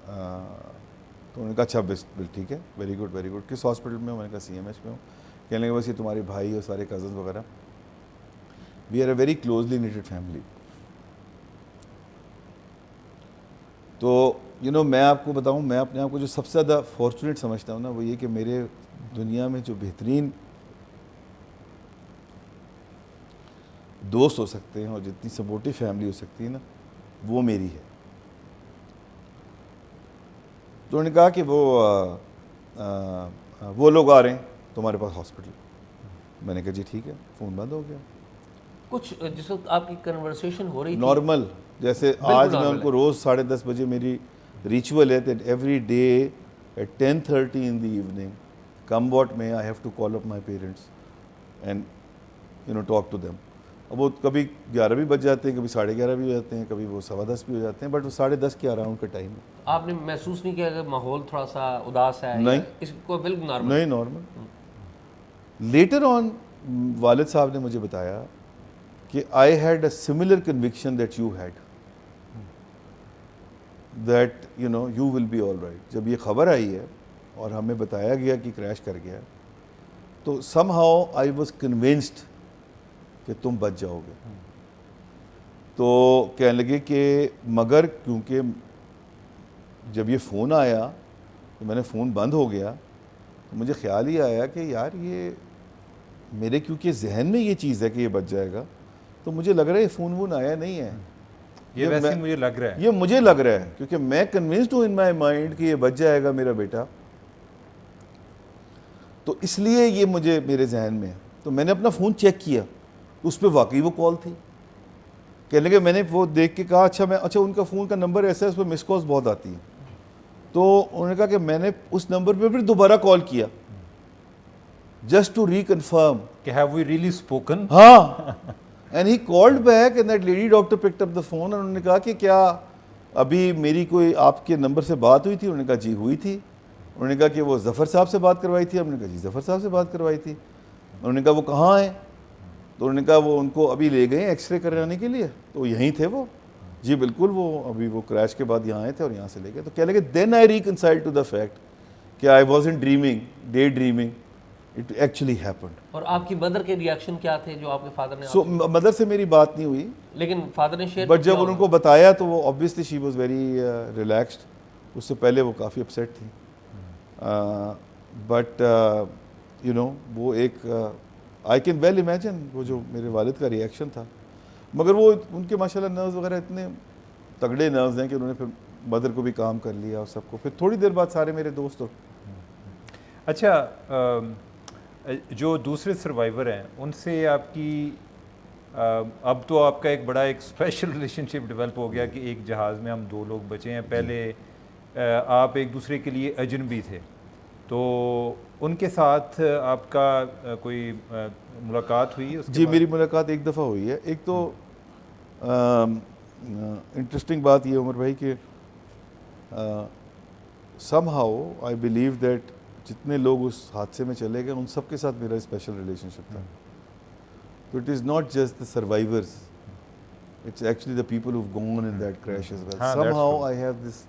تو انہوں نے کہا اچھا بالکل ٹھیک ہے, ویری گڈ ویری گڈ. کس ہاسپٹل میں ہوں؟ میں نے کہا CMH میں ہوں. کہنے لگے بس یہ تمہارے بھائی اور سارے کزنز وغیرہ, we are a very closely knitted family. تو میں آپ کو بتاؤں، میں اپنے آپ کو جو سب سے زیادہ فارچونیٹ سمجھتا ہوں نا، وہ یہ کہ میرے دنیا میں جو بہترین دوست ہو سکتے ہیں اور جتنی سپورٹیو فیملی ہو سکتی ہے نا، وہ میری ہے. تو انہوں نے کہا کہ وہ لوگ آ رہے ہیں تمہارے پاس ہاسپٹل. میں نے کہا جی ٹھیک ہے. فون بند ہو گیا. کچھ جس وقت آپ کی کنورسیشن ہو رہی تھی نارمل، جیسے آج میں ان کو روز 10:30 بجے میری ریچول ہے that every day at 10:30 in the evening, come what may, I have to call up my parents and talk to them. اب وہ کبھی 11 بھی بج جاتے ہیں، کبھی 11:30 بھی ہو جاتے ہیں، کبھی وہ 10:15 بھی ہو جاتے ہیں، بٹ وہ 10:30 کے اراؤنڈ کا ٹائم ہے. آپ نے محسوس نہیں کیا کہ ماحول تھوڑا سا اداس ہے؟ نہیں، اس کو بالکل نارمل؟ نہیں، نارمل. لیٹر آن والد صاحب نے مجھے بتایا کہ I had a similar conviction that you had, that you will be all right. جب یہ خبر آئی ہے اور ہمیں بتایا گیا کہ کریش کر گیا، تو some how I was convinced کہ تم بچ جاؤ گے. تو کہنے لگے کہ مگر کیونکہ جب یہ فون آیا تو میں نے فون بند ہو گیا، تو مجھے خیال ہی آیا کہ یار یہ میرے کیونکہ ذہن میں یہ چیز ہے کہ یہ بچ جائے گا، تو مجھے لگ رہا ہے یہ فون وون آیا نہیں ہے، یہ ویسے مجھے لگ رہا ہے، یہ مجھے لگ رہا ہے کیونکہ میں کنونسڈ ہوں ان مائی مائنڈ کہ یہ بچ جائے گا میرا بیٹا، تو اس لیے یہ مجھے میرے ذہن میں ہے. تو میں نے اپنا فون چیک کیا، اس پہ واقعی وہ کال تھی. کہنے لگے میں نے وہ دیکھ کے کہا اچھا ان کا فون کا نمبر ایسا ہے، اس پہ مس کالز بہت آتی ہیں. تو انہوں نے کہا کہ میں نے اس نمبر پہ پھر دوبارہ کال کیا جسٹ ٹو ریکنفرم کہ have we really spoken. ہاں. And he called back and that lady doctor picked up the phone. انہوں نے کہا کہ کیا ابھی میری کوئی آپ کے نمبر سے بات ہوئی تھی؟ انہوں نے کہا جی ہوئی تھی. انہوں نے کہا کہ وہ ظفر صاحب سے بات کروائی تھی؟ ہم نے کہا جی ظفر صاحب سے بات کروائی تھی. انہوں نے کہا وہ کہاں ہیں؟ تو انہوں نے کہا وہ ان کو ابھی لے گئے ایکس رے کرانے کے لیے. تو یہیں تھے وہ. جی بالکل، وہ ابھی وہ کریش کے بعد یہاں آئے تھے اور یہاں سے لے گئے. تو کہنے لگے دین آئی ریکنسائل ٹو دا فیکٹ کہ I wasn't dreaming, day dreaming, it actually happened. اور آپ کی مدر کے ریئیکشن کیا تھے جو آپ کے فادر نے؟ سو مدر سے میری بات نہیں ہوئی، لیکن فادر نے شیئر، بٹ جب ان کو بتایا تو وہ obviously she was very relaxed. اس سے پہلے وہ کافی اپسیٹ تھی، بٹ وہ ایک آئی کین ویل امیجن وہ جو میرے والد کا ریئیکشن تھا. مگر وہ ان کے ماشاءاللہ نروز وغیرہ اتنے تگڑے نروز ہیں کہ انہوں نے پھر مدر کو بھی کام کر لیا اور سب کو. پھر تھوڑی دیر بعد سارے میرے دوست ہو. اچھا، جو دوسرے سروائیور ہیں ان سے آپ کی اب تو آپ کا ایک بڑا ایک اسپیشل ریلیشن شپ ڈیولپ ہو گیا کہ ایک جہاز میں ہم 2 لوگ بچے ہیں. پہلے آپ ایک دوسرے کے لیے اجنبی تھے، تو ان کے ساتھ آپ کا کوئی ملاقات ہوئی؟ جی میری ملاقات ایک دفعہ ہوئی ہے. ایک تو انٹرسٹنگ بات یہ عمر بھائی کہ some how I believe that جتنے لوگ اس حادثے میں چلے گئے ان سب کے ساتھ میرا اسپیشل ریلیشن شپ تھا. تو it is not just the survivors, it's actually the people who've gone in that crash as well. Somehow I have this،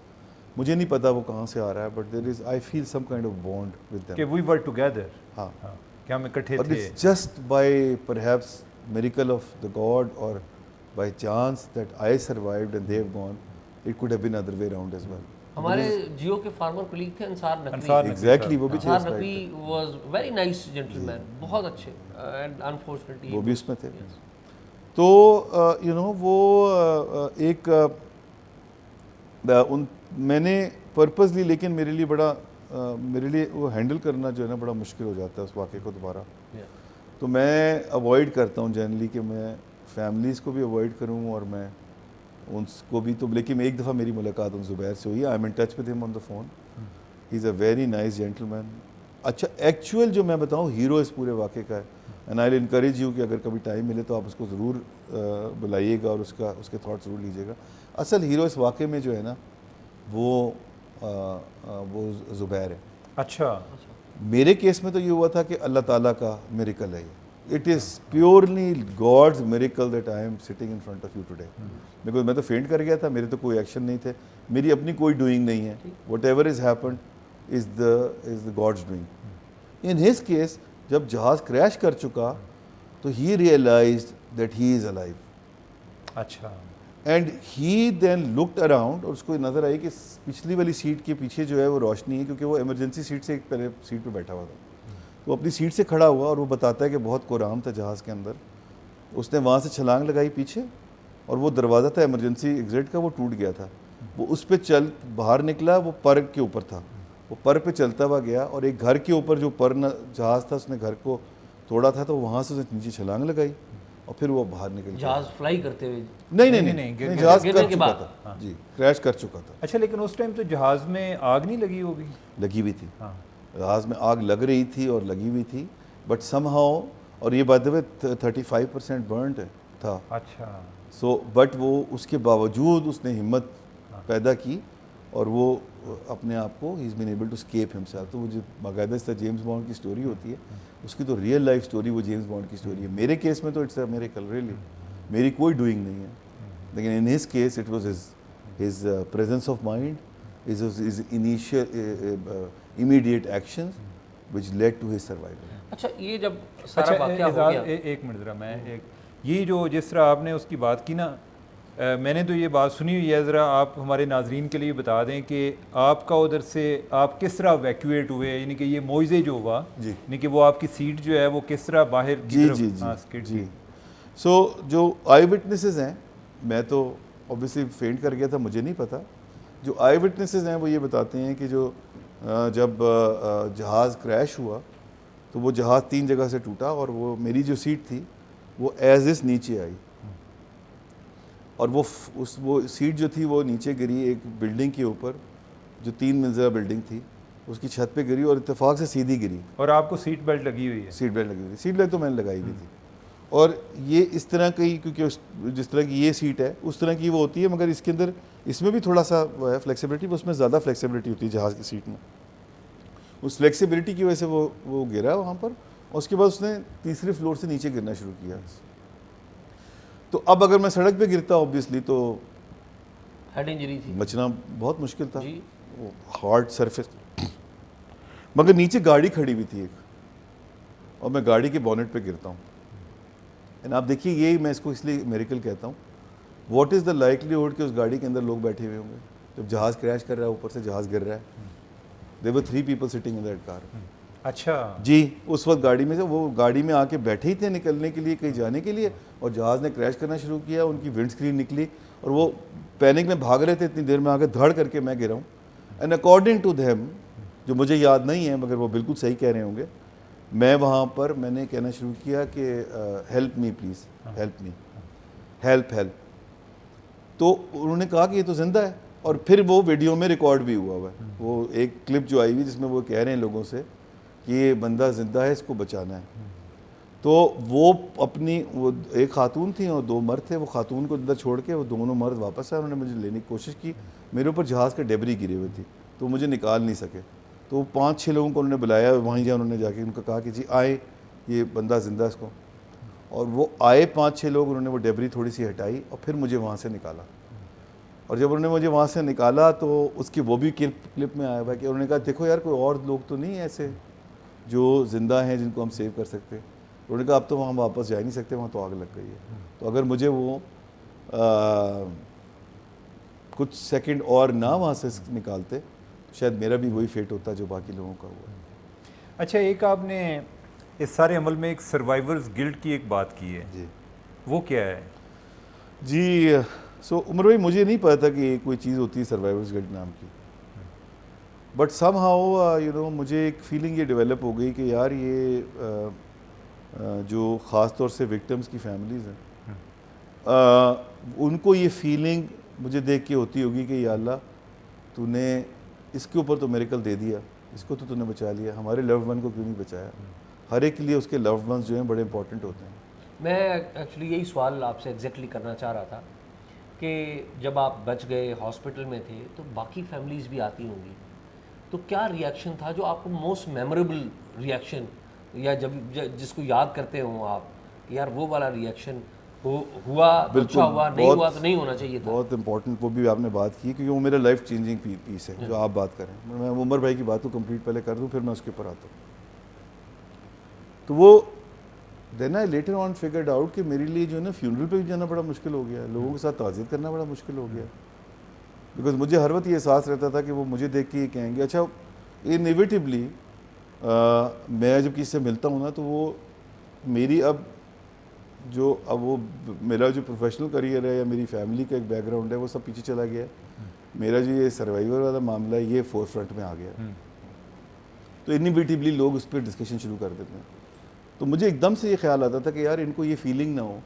مجھے نہیں پتا وہ کہاں سے آ رہا ہے، but there is I feel some kind of bond with them. کہ we were together. ہاں، کہ ہم اکٹھے but تھے. it's just by perhaps miracle of the God or by chance that I survived and they have gone. It could have been other way around as well. ہمارے جیو کے فارمر کلیگ تھے انصار نقوی. ایگزیکٹلی وہ بھی تھے. Ansar Naqvi was very nice gentleman, بہت اچھے، اینڈ انفارچونیٹلی وہ بھی اس میں تھے. تو وہ ایک میں نے پرپزلی، لیکن میرے لیے وہ ہینڈل کرنا جو ہے نا بڑا مشکل ہو جاتا ہے اس واقعے کو دوبارہ. تو میں اوائڈ کرتا ہوں جنرلی کہ میں فیملیز کو بھی اوائڈ کروں اور میں ان کو بھی. تو لیکن ایک دفعہ میری ملاقات ان زبیر سے ہوئی. I am in touch with him on the phone. He is a very nice gentleman. اچھا ایکچوئل جو میں بتاؤں ہیرو اس پورے واقعے کا ہے. And I will encourage you کہ اگر کبھی ٹائم ملے تو آپ اس کو ضرور بلائیے گا اور اس کے تھاٹ ضرور لیجیے گا. اصل ہیرو اس واقعے میں جو ہے نا وہ زبیر ہے. اچھا، میرے کیس میں تو یہ ہوا تھا کہ اللہ تعالیٰ کا میریکل ہے. It is purely God's miracle that I am sitting in front of you today. Because میں تو فینٹ کر گیا تھا، میرے تو کوئی ایکشن نہیں تھے، میری اپنی کوئی ڈوئنگ نہیں ہے. Whatever is happened is the God's doing. In his case جب جہاز کریش کر چکا تو he realised that he is alive. اچھا. And he then looked around, اور اس کو نظر آئی کہ پچھلی والی سیٹ کے پیچھے جو ہے وہ روشنی ہے, کیونکہ وہ ایمرجنسی سیٹ سے ایک پہلے سیٹ پہ بیٹھا ہوا تھا. تو اپنی سیٹ سے کھڑا ہوا اور وہ بتاتا ہے کہ بہت کورام تھا جہاز کے اندر. اس نے وہاں سے چھلانگ لگائی پیچھے, اور وہ دروازہ تھا ایمرجنسی ایگزٹ کا, وہ ٹوٹ گیا تھا. وہ اس پہ چل باہر نکلا, وہ پر کے اوپر تھا, وہ پر پہ چلتا ہوا گیا, اور ایک گھر کے اوپر جو پر جہاز تھا اس نے گھر کو توڑا تھا, تو وہاں سے اس نے نیچے چھلانگ لگائی اور پھر وہ باہر نکل گیا. جہاز فلائی کرتے ہوئے نہیں, جہاز کر چکا تھا جی, کریش کر چکا تھا. اچھا, لیکن اس ٹائم تو جہاز میں آگ نہیں لگی ہوگی؟ لگی ہوئی تھی, جہاز میں آگ لگ رہی تھی اور لگی ہوئی تھی, بٹ سم ہاؤ, اور یہ بات ہے 35% برنڈ تھا. اچھا. سو بٹ وہ اس کے باوجود اس نے ہمت پیدا کی, اور وہ اپنے آپ کو he is been able to escape himself. تو وہ جو باقاعدہ اس طرح جیمز بانڈ کی سٹوری ہوتی ہے, اس کی تو ریئل لائف سٹوری وہ جیمز بانڈ کی سٹوری ہے. میرے کیس میں تو اٹس اے میریکل ریئلی, میری کوئی ڈوئنگ نہیں ہے, لیکن ان his case it was his presence of mind, his initial immediate actions which led to his survival. اچھا, یہ جب سارا واقعہ ہو گیا, ایک منٹ ذرا, میں یہ جو جس طرح آپ نے اس کی بات کی نا, میں نے تو یہ بات سنی ہوئی ہے, ذرا آپ ہمارے ناظرین کے لیے بتا دیں کہ آپ کا ادھر سے آپ کس طرح ایویکویٹ ہوئے, یعنی کہ یہ معجزے جو ہوا, یعنی کہ وہ آپ کی سیٹ جو ہے وہ کس طرح باہر کی طرف. جی سو جو آئی وٹنسز ہیں, میں تو اوبیسلی فینٹ کر گیا تھا, مجھے نہیں پتا. جو آئی وٹنسز ہیں وہ یہ بتاتے ہیں کہ جو جب جہاز کریش ہوا تو وہ جہاز 3 جگہ سے ٹوٹا, اور وہ میری جو سیٹ تھی وہ ایز اس نیچے آئی, اور وہ سیٹ جو تھی وہ نیچے گری ایک بلڈنگ کے اوپر, جو 3 منزلہ بلڈنگ تھی, اس کی چھت پہ گری, اور اتفاق سے سیدھی گری. اور آپ کو سیٹ بیلٹ لگی ہوئی ہے؟ سیٹ بیلٹ لگی ہوئی تھی, سیٹ بیلٹ تو میں نے لگائی ہوئی تھی. اور یہ اس طرح کی, کیونکہ جس طرح کی یہ سیٹ ہے اس طرح کی وہ ہوتی ہے, مگر اس کے اندر اس میں بھی تھوڑا سا وہ ہے فلیکسیبلٹی, اس میں زیادہ فلیکسیبلٹی ہوتی ہے جہاز کی سیٹ میں. اس فلیکسیبلٹی کی وجہ سے وہ گرا وہاں پر, اور اس کے بعد اس نے 3 فلور سے نیچے گرنا شروع کیا. تو اب اگر میں سڑک پہ گرتا اوبیسلی تو ہیڈ انجری تھی, بچنا بہت مشکل تھا, وہ ہارڈ سرفیس. مگر نیچے گاڑی کھڑی ہوئی تھی ایک, اور میں گاڑی کے بونٹ پہ گرتا ہوں. آپ دیکھیے, یہی میں اس کو اس لیے میریکل کہتا ہوں. واٹ از دا لائکلیہڈ کہ اس گاڑی کے اندر لوگ بیٹھے ہوئے ہوں گے جب جہاز کریش کر رہا ہے, اوپر سے جہاز گر رہا ہے. there were 3 people sitting in that car. اچھا جی, اس وقت گاڑی میں سے وہ گاڑی میں آ کے بیٹھے ہی تھے نکلنے کے لیے, کہیں جانے کے لیے, اور جہاز نے کریش کرنا شروع کیا, ان کی ونڈ اسکرین نکلی, اور وہ پینک میں بھاگ رہے تھے. اتنی دیر میں آ کے دھڑ کر کے میں گرا ہوں. اینڈ اکارڈنگ ٹو دیم, جو مجھے یاد نہیں ہے مگر وہ بالکل صحیح کہہ رہے ہوں گے, میں وہاں پر میں نے کہنا شروع کیا کہ help me please, help me, help. تو انہوں نے کہا کہ یہ تو زندہ ہے, اور پھر وہ ویڈیو میں ریکارڈ بھی ہوا ہے. وہ ایک کلپ جو آئی ہوئی جس میں وہ کہہ رہے ہیں لوگوں سے کہ یہ بندہ زندہ ہے, اس کو بچانا ہے. تو وہ اپنی, وہ ایک خاتون تھیں اور 2 مرد تھے, وہ خاتون کو اندر چھوڑ کے وہ دونوں مرد واپس آئے. انہوں نے مجھے لینے کی کوشش کی, میرے اوپر جہاز کے ڈیبری گرے ہوئے تھی, تو مجھے نکال نہیں سکے. تو 5-6 لوگوں کو انہوں نے بلایا, وہیں جا انہوں نے جا کے ان کو کہا کہ جی آئے, یہ بندہ زندہ اس کو. اور وہ آئے 5-6 لوگ, انہوں نے وہ ڈیبری تھوڑی سی ہٹائی, اور پھر مجھے وہاں سے نکالا. اور جب انہوں نے مجھے وہاں سے نکالا تو اس کی وہ بھی کلپ میں آیا ہوا ہے کہ انہوں نے کہا دیکھو یار, کوئی اور لوگ تو نہیں ایسے جو زندہ ہیں جن کو ہم سیو کر سکتے. انہوں نے کہا اب تو وہاں واپس جا ہی نہیں سکتے, وہاں تو آگ لگ گئی ہے. تو اگر مجھے وہ کچھ سیکنڈ اور نہ وہاں سے نکالتے, شاید میرا بھی وہی فیٹ ہوتا جو باقی لوگوں کا ہوا. اچھا, ایک آپ نے اس سارے عمل میں ایک سروائیورز گلٹ کی ایک بات کی ہے, جی وہ کیا ہے؟ جی سو عمر بھائی, مجھے نہیں پتا تھا کہ کوئی چیز ہوتی ہے سروائیورز گلٹ نام کی, but somehow you know مجھے ایک فیلنگ یہ ڈیولپ ہو گئی کہ یار یہ جو خاص طور سے وکٹمز کی فیملیز ہیں, ان کو یہ فیلنگ مجھے دیکھ کے ہوتی ہوگی کہ یا اللہ تو نے اس کے اوپر تو میریکل دے دیا, اس کو تو نے بچا لیا, ہمارے لوڈ ون کو کیوں نہیں بچایا. ہر ایک کے لیے اس کے لوڈ ونس جو ہیں بڑے امپورٹنٹ ہوتے ہیں. میں ایکچولی یہی سوال آپ سے ایگزیکٹلی کرنا چاہ رہا تھا کہ جب آپ بچ گئے, ہاسپٹل میں تھے, تو باقی فیملیز بھی آتی ہوں گی, تو کیا ریئیکشن تھا جو آپ کو موسٹ میموریبل ریئیکشن, یا جب جس کو یاد کرتے ہوں آپ کہ یار وہ والا ریئیکشن ہوا, اچھا ہوا, نہیں ہوا تو نہیں ہونا چاہیے تھا. بہت امپورٹنٹ وہ بھی آپ نے بات کی, کیونکہ وہ میرا لائف چینجنگ پیس ہے جو آپ بات کریں. میں عمر بھائی کی بات کو کمپلیٹ پہلے کر دوں, پھر میں اس کے اوپر آتا ہوں. تو وہ دین آئی لیٹر آن فگرڈ آؤٹ کہ میرے لیے جو ہے نا فیونرل پہ بھی جانا بڑا مشکل ہو گیا, لوگوں کے ساتھ تعزیت کرنا بڑا مشکل ہو گیا, بیکاز مجھے ہر وقت یہ احساس رہتا تھا کہ وہ مجھے دیکھ کے یہ کہیں گے. اچھا انیویٹیبلی میں جب کسی سے ملتا ہوں نا تو وہ میری اب وہ میرا جو پروفیشنل کریئر ہے یا میری فیملی کا ایک بیک گراؤنڈ ہے وہ سب پیچھے چلا گیا ہے. میرا جو یہ سروائیور والا معاملہ ہے یہ فور فرنٹ میں آ گیا, تو انیویٹیبلی لوگ اس پہ ڈسکشن شروع کر دیتے ہیں. تو مجھے ایک دم سے یہ خیال آتا تھا کہ یار ان کو یہ فیلنگ نہ ہو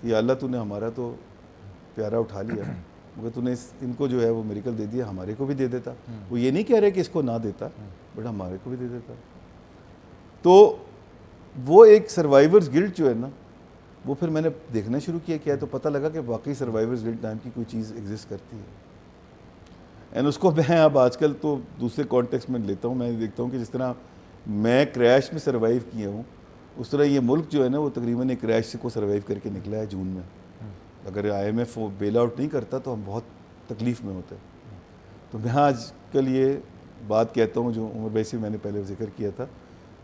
کہ اللہ تو نے ہمارا تو پیارا اٹھا لیا, مگر تو نے ان کو جو ہے وہ میریکل دے دیا, ہمارے کو بھی دے دیتا. وہ یہ نہیں کہہ رہے کہ اس کو نہ دیتا, بٹ ہمارے کو بھی دے دیتا. تو وہ ایک سروائیورز گلٹ جو ہے نا وہ پھر میں نے دیکھنا شروع کیا تو پتہ لگا کہ واقعی سروائیورز گلٹ نام کی کوئی چیز ایگزسٹ کرتی ہے. اینڈ اس کو میں اب آج کل تو دوسرے کانٹیکسٹ میں لیتا ہوں. میں دیکھتا ہوں کہ جس طرح میں کریش میں سروائیو کیا ہوں, اس طرح یہ ملک جو ہے نا وہ تقریباً ایک کریش کو سروائیو کر کے نکلا ہے جون میں. اگر IMF بیل آؤٹ نہیں کرتا تو ہم بہت تکلیف میں ہوتے. تو میں آج کل یہ بات کہتا ہوں جو عمر بھائی سے میں نے پہلے ذکر کیا تھا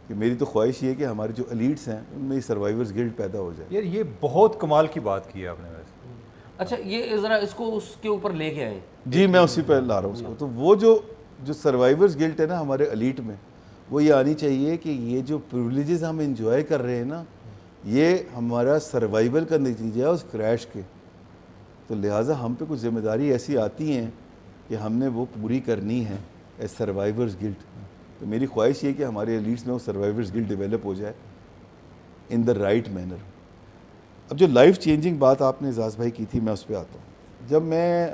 کہ میری تو خواہش یہ ہے کہ ہمارے جو ایلیٹس ہیں ان میں سروائیورز گلڈ پیدا ہو جائے. یار یہ بہت کمال کی بات کی ہے آپ نے ویسے. اچھا یہ ذرا اس کو اس کے اوپر لے کے آئیں. جی میں اسی پہ لا رہا ہوں اس کو. تو وہ جو سروائیورز گلٹ ہے نا ہمارے ایلیٹ میں, وہ یہ آنی چاہیے کہ یہ جو پریولیجز ہم انجوائے کر رہے ہیں نا یہ ہمارا سروائیول کا نتیجہ ہے اس کریش کے. تو لہٰذا ہم پہ کچھ ذمہ داری ایسی آتی ہیں کہ ہم نے وہ پوری کرنی ہے ایز سروائیورز گلٹ. تو میری خواہش یہ کہ ہمارے ایلیٹس میں وہ سروائیورز گلٹ ڈیولپ ہو جائے ان دا رائٹ مینر. اب جو لائف چینجنگ بات آپ نے اعزاز بھائی کی تھی میں اس پہ آتا ہوں. جب میں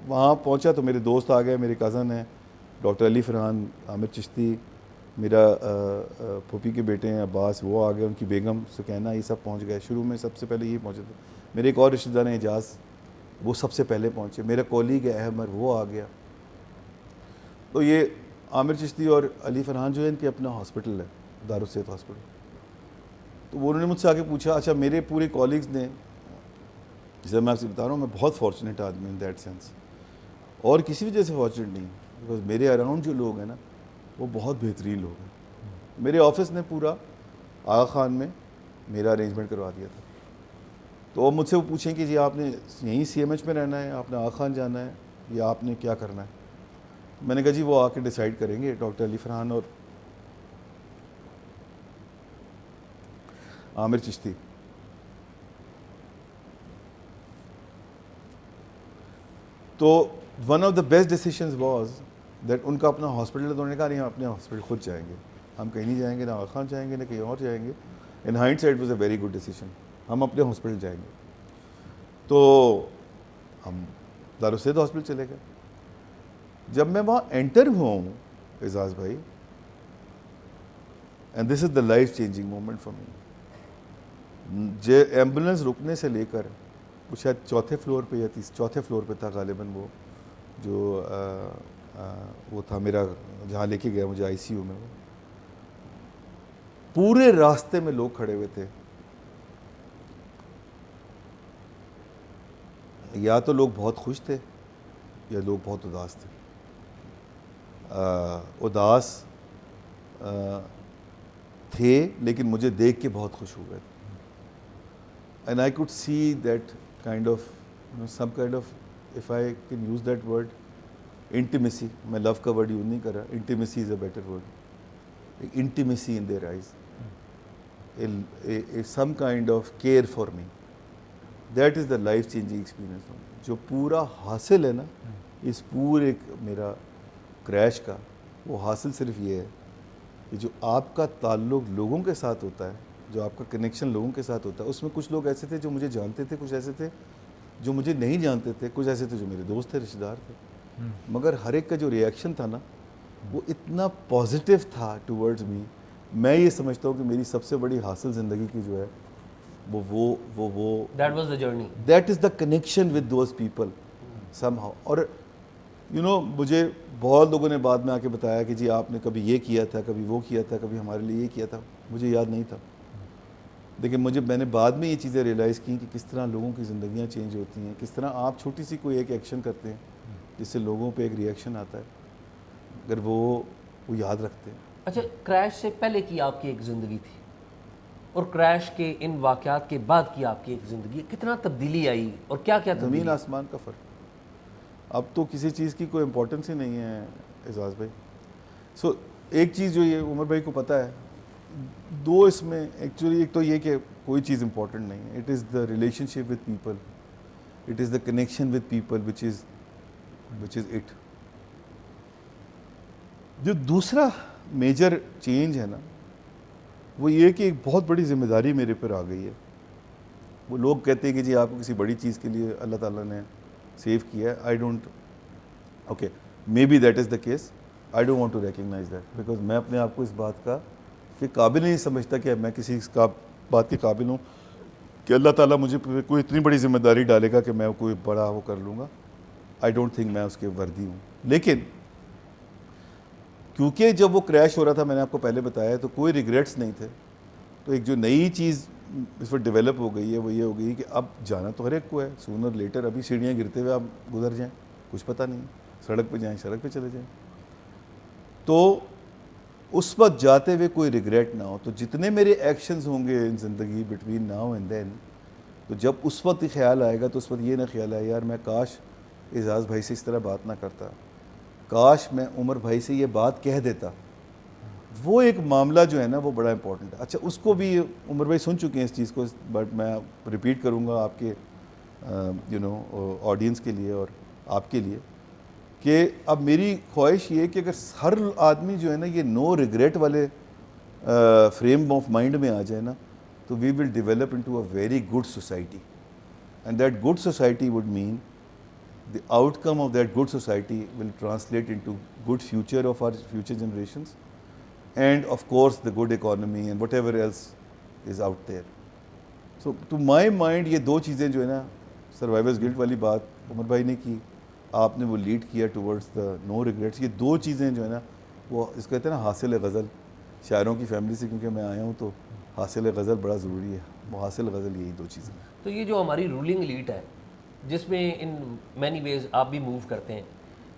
وہاں پہنچا تو میرے دوست آ گئے, میرے کزن ہیں ڈاکٹر علی فرحان, عامر چشتی, میرا پھوپھی کے بیٹے ہیں عباس, وہ آ گئے, ان کی بیگم سکینہ, یہ سب پہنچ گئے. شروع میں سب سے پہلے یہ پہنچے تھے. میرے ایک اور رشتہ دار ہیں اعجاز, وہ سب سے پہلے پہنچے. میرا کولیگ ہے احمد, وہ آ گیا. تو یہ عامر چشتی اور علی فرحان جو ہے ان کے اپنا ہاسپٹل ہے دارالصحت ہاسپٹل. تو وہ انہوں نے مجھ سے آ کے پوچھا اچھا میرے پورے کالیگز نے, جیسے میں آپ سے بتا رہا ہوں میں بہت فارچونیٹ آدمی ان دیٹ سینس, اور کسی وجہ سے فارچونیٹ نہیں, بیکاز میرے اراؤنڈ جو لوگ ہیں نا وہ بہت بہترین لوگ ہیں. میرے آفس نے پورا آغا خان میں میرا ارینجمنٹ کروا دیا تھا. تو وہ مجھ سے وہ پوچھیں کہ جی آپ نے یہیں CMH میں رہنا ہے, آپ نے آغا خان جانا ہے, یا آپ نے کیا کرنا ہے. میں نے کہا جی وہ آ کے ڈیسائیڈ کریں گے ڈاکٹر علی فرحان اور عامر چشتی. تو one of the best decisions was that in کا اپنا ہاسپٹل ہے, تو انہوں نے کہا نہیں ہم اپنے ہاسپٹل خود جائیں گے, ہم کہیں نہیں جائیں گے, نہ آغا خان جائیں گے نہ کہیں اور جائیں گے. In hindsight was a very good decision, ہم اپنے ہاسپٹل جائیں گے. تو ہم دارالصحت ہاسپٹل چلے گئے. جب میں وہاں انٹر ہوا ہوں اعزاز بھائی, and this is the life changing moment for me. Ambulance رکنے سے لے کر وہ شاید چوتھے فلور پہ یا چوتھے فلور پہ تھا غالباً, وہ جو وہ تھا میرا جہاں لے کے گیا مجھے ICU میں, وہ پورے راستے میں لوگ کھڑے ہوئے تھے. یا تو لوگ بہت خوش تھے یا لوگ بہت اداس تھے. اداس تھے لیکن مجھے دیکھ کے بہت خوش ہو گئے. And I could see that kind of some kind of, if I can use that word, intimacy. میں love کا word یوز نہیں کر رہا, intimacy is a better word. Intimacy in their eyes, some kind of care for me. That is the life changing experience for me. جو پورا حاصل ہے نا اس پورے میرا کریش کا, وہ حاصل صرف یہ ہے کہ جو آپ کا تعلق لوگوں کے ساتھ ہوتا ہے, جو آپ کا کنیکشن لوگوں کے ساتھ ہوتا ہے, اس میں کچھ لوگ ایسے تھے جو مجھے جانتے تھے, کچھ ایسے تھے جو مجھے نہیں جانتے تھے, کچھ ایسے تھے جو میرے دوست تھے, رشتہ دار تھے, مگر ہر ایک کا جو ریئیکشن تھا نا وہ اتنا پازیٹیو تھا ٹورڈز می. میں یہ سمجھتا ہوں کہ میری سب سے بڑی حاصل زندگی کی جو ہے وہ that was the journey, that is the connection with those people some how. اور مجھے بہت لوگوں نے بعد میں آ کے بتایا کہ جی آپ نے کبھی یہ کیا تھا, کبھی وہ کیا تھا, کبھی ہمارے لیے یہ کیا تھا. مجھے یاد نہیں تھا, لیکن میں نے بعد میں یہ چیزیں ریئلائز کی کہ کس طرح لوگوں کی زندگیاں چینج ہوتی ہیں, کس طرح آپ چھوٹی سی کوئی ایک ایکشن کرتے ہیں جس سے لوگوں پہ ایک ریئیکشن آتا ہے اگر وہ یاد رکھتے ہیں. اچھا کریش سے پہلے کی آپ کی ایک زندگی تھی, اور کریش کے ان واقعات کے بعد کی آپ کی ایک زندگی کتنا تبدیلی آئی اور کیا کیا تبدیلی؟ زمین آسمان کا فرق. اب تو کسی چیز کی کوئی امپورٹنس ہی نہیں ہے اعزاز بھائی. سو ایک چیز جو یہ عمر بھائی کو پتہ ہے, دو اس میں ایکچولی, ایک تو یہ کہ کوئی چیز امپورٹنٹ نہیں ہے, it is the relation ship with people, it is the connection with people which is it. جو دوسرا میجر چینج ہے نا وہ یہ کہ ایک بہت بڑی ذمہ داری میرے پر آ گئی ہے. وہ لوگ کہتے ہیں کہ جی آپ کو کسی بڑی چیز کے لیے اللہ تعالیٰ نے سیو کیا ہے. I don't, okay maybe that is the case, I don't want to recognise that, because میں اپنے آپ کو اس بات کا کہ قابل نہیں سمجھتا کہ میں کسی بات کے قابل ہوں کہ اللہ تعالیٰ مجھے کوئی اتنی بڑی ذمہ داری ڈالے گا کہ میں کوئی بڑا وہ کر لوں گا. آئی ڈونٹ تھنک میں اس کے وردی ہوں. لیکن کیونکہ جب وہ کریش ہو رہا تھا, میں نے آپ کو پہلے بتایا, تو کوئی ریگریٹس نہیں تھے. تو ایک جو نئی چیز اس وقت ڈیولپ ہو گئی ہے وہ یہ ہو گئی کہ اب جانا تو ہر ایک کو ہے, سونر لیٹر. ابھی سیڑھیاں گرتے ہوئے آپ گزر جائیں, کچھ پتہ نہیں, سڑک پہ جائیں, سڑک پہ چلے جائیں. تو اس وقت جاتے ہوئے کوئی ریگریٹ نہ ہو. تو جتنے میرے ایکشنز ہوں گے ان زندگی بٹوین ناؤ اینڈ دین, تو جب اس وقت خیال آئے گا تو اس وقت یہ نہ خیال آئے یار میں کاش اعزاز بھائی سے اس طرح بات نہ کرتا, کاش میں عمر بھائی سے یہ بات کہہ دیتا. وہ ایک معاملہ جو ہے نا وہ بڑا امپورٹنٹ ہے. اچھا اس کو بھی عمر بھائی سن چکے ہیں اس چیز کو, بٹ میں ریپیٹ کروں گا آپ کے آڈینس کے لیے اور آپ کے لیے, کہ اب میری خواہش یہ ہے کہ اگر ہر آدمی جو ہے نا یہ نو ریگریٹ والے فریم آف مائنڈ میں آ جائے نا, تو we will develop into a very good society. And that good society would mean the outcome of that good society will translate into good future of our future generations, and of course the good economy and whatever else is out there. So to my mind یہ دو چیزیں جو ہے نا, survivor's guilt والی بات عمر بھائی نے کی, آپ نے وہ لیڈ کیا towards the no regrets, یہ دو چیزیں جو ہے نا وہ اس کو کہتے ہیں نا حاصل غزل. شاعروں کی فیملی سے کیونکہ میں آیا ہوں تو حاصل غزل بڑا ضروری ہے. وہ حاصل غزل یہی دو چیزیں. تو یہ جو ہماری رولنگ ایلیٹ ہے جس میں ان مینی ویز آپ بھی موو کرتے ہیں,